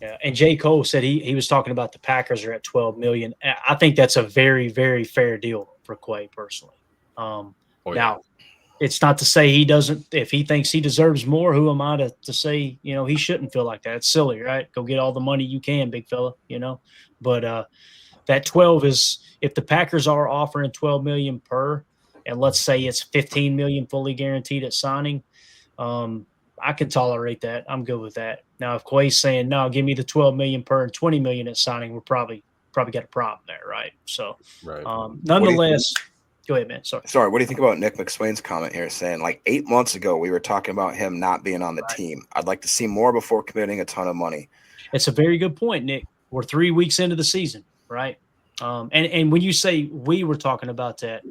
Yeah, and J. Cole said he was talking about the Packers are at 12 million. I think that's a very, very fair deal for Quay personally. Now, it's not to say he doesn't. If he thinks he deserves more, who am I to say, he shouldn't feel like that? It's silly, right? Go get all the money you can, big fella, But that 12 is, if the Packers are offering 12 million per, and let's say it's 15 million fully guaranteed at signing, I can tolerate that. I'm good with that. Now, if Quay's saying, no, give me the 12 million per and 20 million at signing, we're probably got a problem there, right? So, nonetheless. Go ahead, man. Sorry. What do you think about Nick McSwain's comment here saying, like 8 months ago, we were talking about him not being on the team. I'd like to see more before committing a ton of money. It's a very good point, Nick. We're 3 weeks into the season, right? And when you say we were talking about that,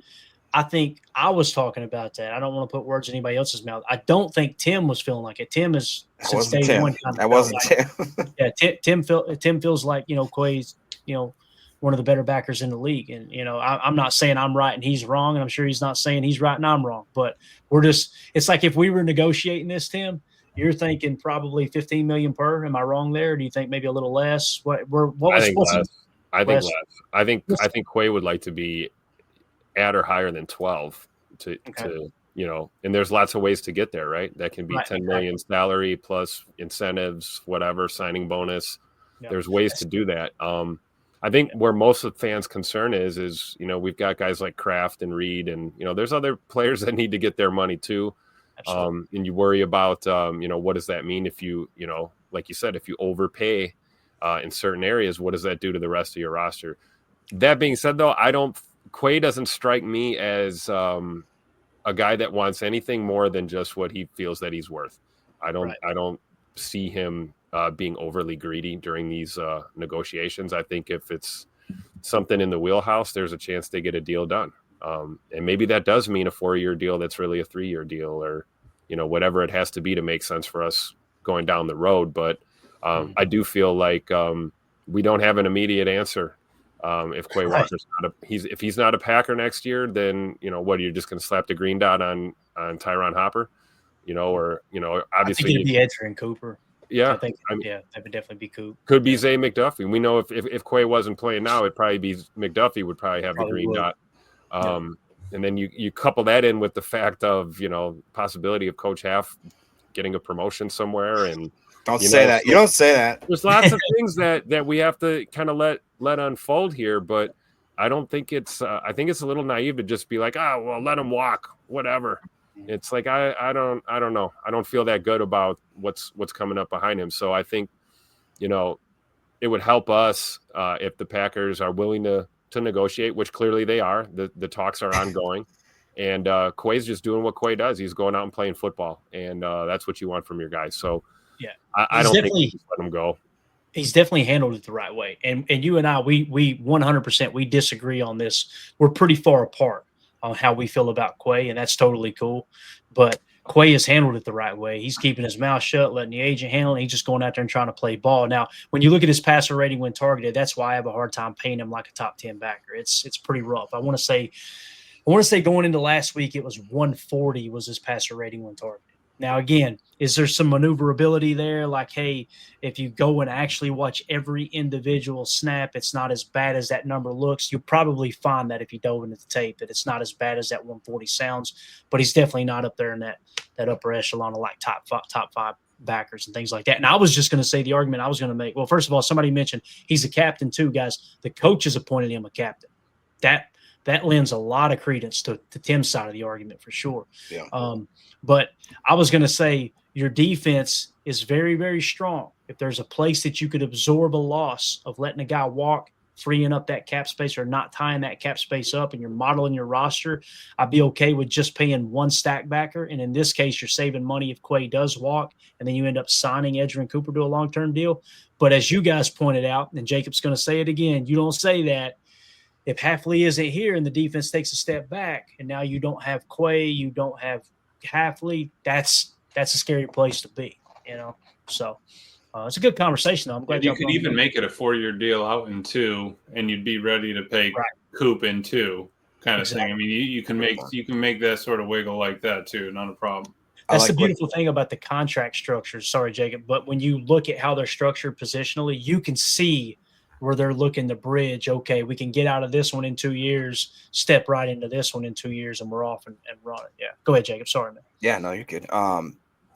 I think I was talking about that. I don't want to put words in anybody else's mouth. I don't think Tim was feeling like it. Tim is since day one. That wasn't Tim. Yeah, Tim feels like, Quay's, one of the better backers in the league. And, I'm not saying I'm right and he's wrong. And I'm sure he's not saying he's right and I'm wrong, but it's like, if we were negotiating this, Tim, you're thinking probably 15 million per. Am I wrong there? Do you think maybe a little less? I think less. I think Quay would like to be at or higher than 12 to and there's lots of ways to get there, right? That can be 10 million salary plus incentives, whatever, signing bonus. Yep. There's ways to do that. I think where most of the fans' concern is we've got guys like Kraft and Reed, and there's other players that need to get their money too. And you worry about what does that mean if you like you said, if you overpay in certain areas, what does that do to the rest of your roster? That being said, though, Quay doesn't strike me as a guy that wants anything more than just what he feels that he's worth. I don't see him being overly greedy during these negotiations. I think if it's something in the wheelhouse, there's a chance they get a deal done. And maybe that does mean a 4-year deal that's really a 3-year deal, or whatever it has to be to make sense for us going down the road. But I do feel like we don't have an immediate answer. If Quay Walker's if he's not a Packer next year, then what, you're just going to slap the green dot on Tyron Hopper, obviously I think it'd be Edger and Cooper. Yeah, that would definitely be cool. Could be Zay McDuffie. We know if Quay wasn't playing now, it'd probably be McDuffie would probably have the green dot. And then you couple that in with the fact of possibility of Coach Half getting a promotion somewhere, and don't say that. You don't say that. There's lots of things that we have to kind of let unfold here, but I don't think it's. I think it's a little naive to just be like, well, let him walk, whatever. It's like I don't know. I don't feel that good about what's coming up behind him. So I think, it would help us if the Packers are willing to negotiate, which clearly they are. The talks are ongoing, and Quay's just doing what Quay does. He's going out and playing football, and that's what you want from your guys. So yeah, I don't think we just let him go. He's definitely handled it the right way. And you and I, we 100% we disagree on this. We're pretty far apart on how we feel about Quay, and that's totally cool. But Quay has handled it the right way. He's keeping his mouth shut, letting the agent handle it. He's just going out there and trying to play ball. Now, when you look at his passer rating when targeted, that's why I have a hard time paying him like a top 10 backer. It's pretty rough. I want to say going into last week, it was 140 was his passer rating when targeted. Now, again, is there some maneuverability there? Like, hey, if you go and actually watch every individual snap, it's not as bad as that number looks. You'll probably find that if you dove into the tape, that it's not as bad as that 140 sounds, but he's definitely not up there in that upper echelon of like top five backers and things like that. And I was just going to say the argument I was going to make. Well, first of all, somebody mentioned he's a captain too, guys. The coaches appointed him a captain. That lends a lot of credence to Tim's side of the argument for sure. Yeah. But I was going to say your defense is very, very strong. If there's a place that you could absorb a loss of letting a guy walk, freeing up that cap space or not tying that cap space up and you're modeling your roster, I'd be okay with just paying one stack backer. And in this case, you're saving money if Quay does walk and then you end up signing Edgerrin Cooper to a long-term deal. But as you guys pointed out, and Jacob's going to say it again, you don't say that. If Hafley isn't here and the defense takes a step back and now you don't have Quay, you don't have Hafley, that's a scary place to be, you know? So it's a good conversation though. I'm glad you could even make it a 4-year deal out in 2 and you'd be ready to pay Coop in 2 kind of thing. I mean, you can make that sort of wiggle like that too. Not a problem. That's the beautiful thing about the contract structure. Sorry, Jacob, but when you look at how they're structured positionally, you can see where they're looking to bridge. Okay, we can get out of this one in 2 years, step right into this one in 2 years, and we're off and running. Yeah, go ahead, Jacob. Sorry, man. Yeah, no, you're good.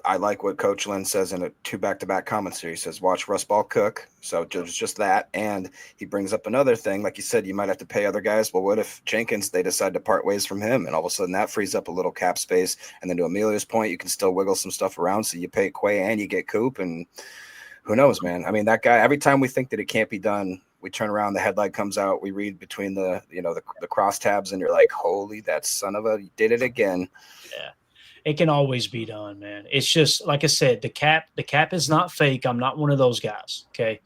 I like what Coach Lynn says in a 2 back-to-back comments here. He says, watch Russ Ball cook. So just that. And he brings up another thing. Like you said, you might have to pay other guys. Well, what if Jenkins, they decide to part ways from him? And all of a sudden that frees up a little cap space. And then to Emilio's point, you can still wiggle some stuff around. So you pay Quay and you get Coop. And who knows, man? I mean, that guy, every time we think that it can't be done, we turn around, the headlight comes out, we read between the crosstabs, and you're like, holy, that son of a did it again. Yeah. It can always be done, man. It's just, like I said, the cap is not fake. I'm not one of those guys, okay?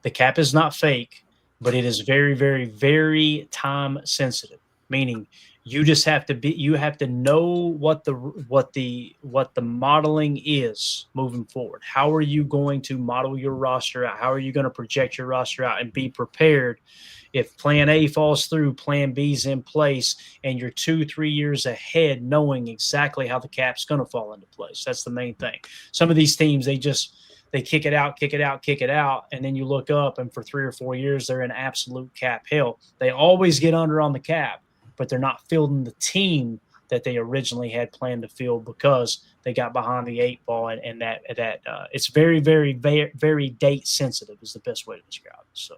The cap is not fake, but it is very, very, very time sensitive, meaning you just have to know what the modeling is moving forward. How are you going to model your roster out? How are you going to project your roster out and be prepared if plan A falls through, plan B's in place, and you're 2-3 years ahead knowing exactly how the cap's going to fall into place. That's the main thing. Some of these teams, they kick it out, and then you look up, and for 3 or 4 years, they're in absolute cap hell. They always get under on the cap, but they're not fielding the team that they originally had planned to field because they got behind the 8 ball, and that it's very, very, very, very date sensitive is the best way to describe it. So,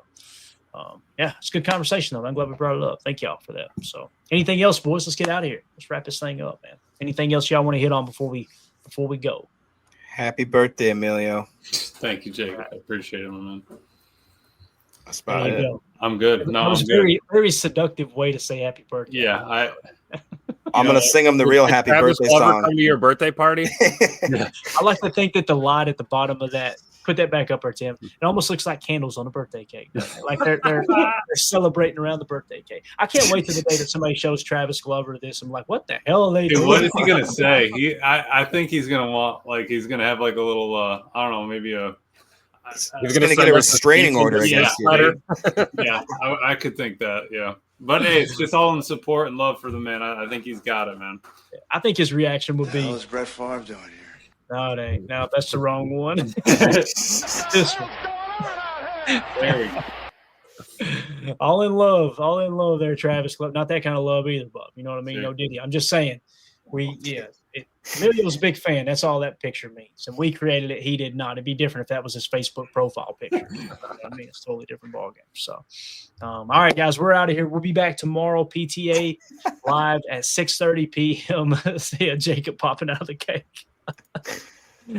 yeah, it's a good conversation though. I'm glad we brought it up. Thank y'all for that. So, anything else, boys? Let's get out of here. Let's wrap this thing up, man. Anything else y'all want to hit on before we go? Happy birthday, Emilio. Thank you, Jake. I appreciate it, man. That's about it. Go. I'm good. No, that was I'm very, very seductive way to say happy birthday. Yeah, I'm going to sing him the real happy birthday song. Come to your birthday party? I like to think that the light at the bottom of that, put that back up there, Tim. It almost looks like candles on a birthday cake. Like they're celebrating around the birthday cake. I can't wait to the day that somebody shows Travis Glover this. I'm like, what the hell are they doing? What is he going to say? I think he's going to want, like, he's going to have like a little, I don't know, maybe a. He's going to get a restraining order against you. Yeah, I could think that, yeah. But hey, it's just all in support and love for the man. I think he's got it, man. I think his reaction would be. What's Brett Favre doing here? No, it ain't. No, that's the wrong one. This one. There we go. All in love there, Travis. Not that kind of love either, Bob. You know what I mean? Sure. No Diddy. I'm just saying. Emilio was a big fan. That's all that picture means. And we created it. He did not. It'd be different if that was his Facebook profile picture. I mean, it's a totally different ballgame. So, all right, guys, we're out of here. We'll be back tomorrow, PTA live at 6:30 p.m. See Jacob popping out of the cake.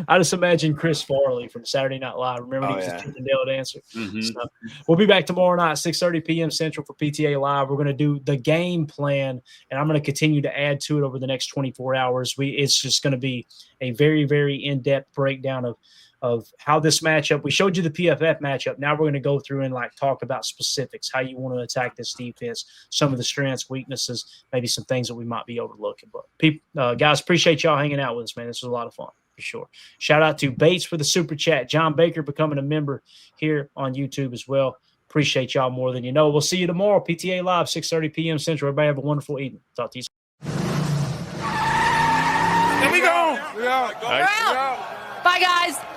I just imagine Chris Farley from Saturday Night Live. Remember he was a Chippendale dancer? Mm-hmm. So we'll be back tomorrow night, 6:30 p.m. Central for PTA Live. We're going to do the game plan, and I'm going to continue to add to it over the next 24 hours. It's just going to be a very, very in-depth breakdown of how this matchup. We showed you the PFF matchup. Now we're going to go through and talk about specifics, how you want to attack this defense, some of the strengths, weaknesses, maybe some things that we might be overlooking. But guys, appreciate y'all hanging out with us, man. This was a lot of fun for sure. Shout out to Bates for the super chat. John Baker becoming a member here on YouTube as well. Appreciate y'all more than you know. We'll see you tomorrow. PTA Live, 6:30 p.m. Central. Everybody have a wonderful evening. Talk to you soon. Here we go. We're out. Bye, guys.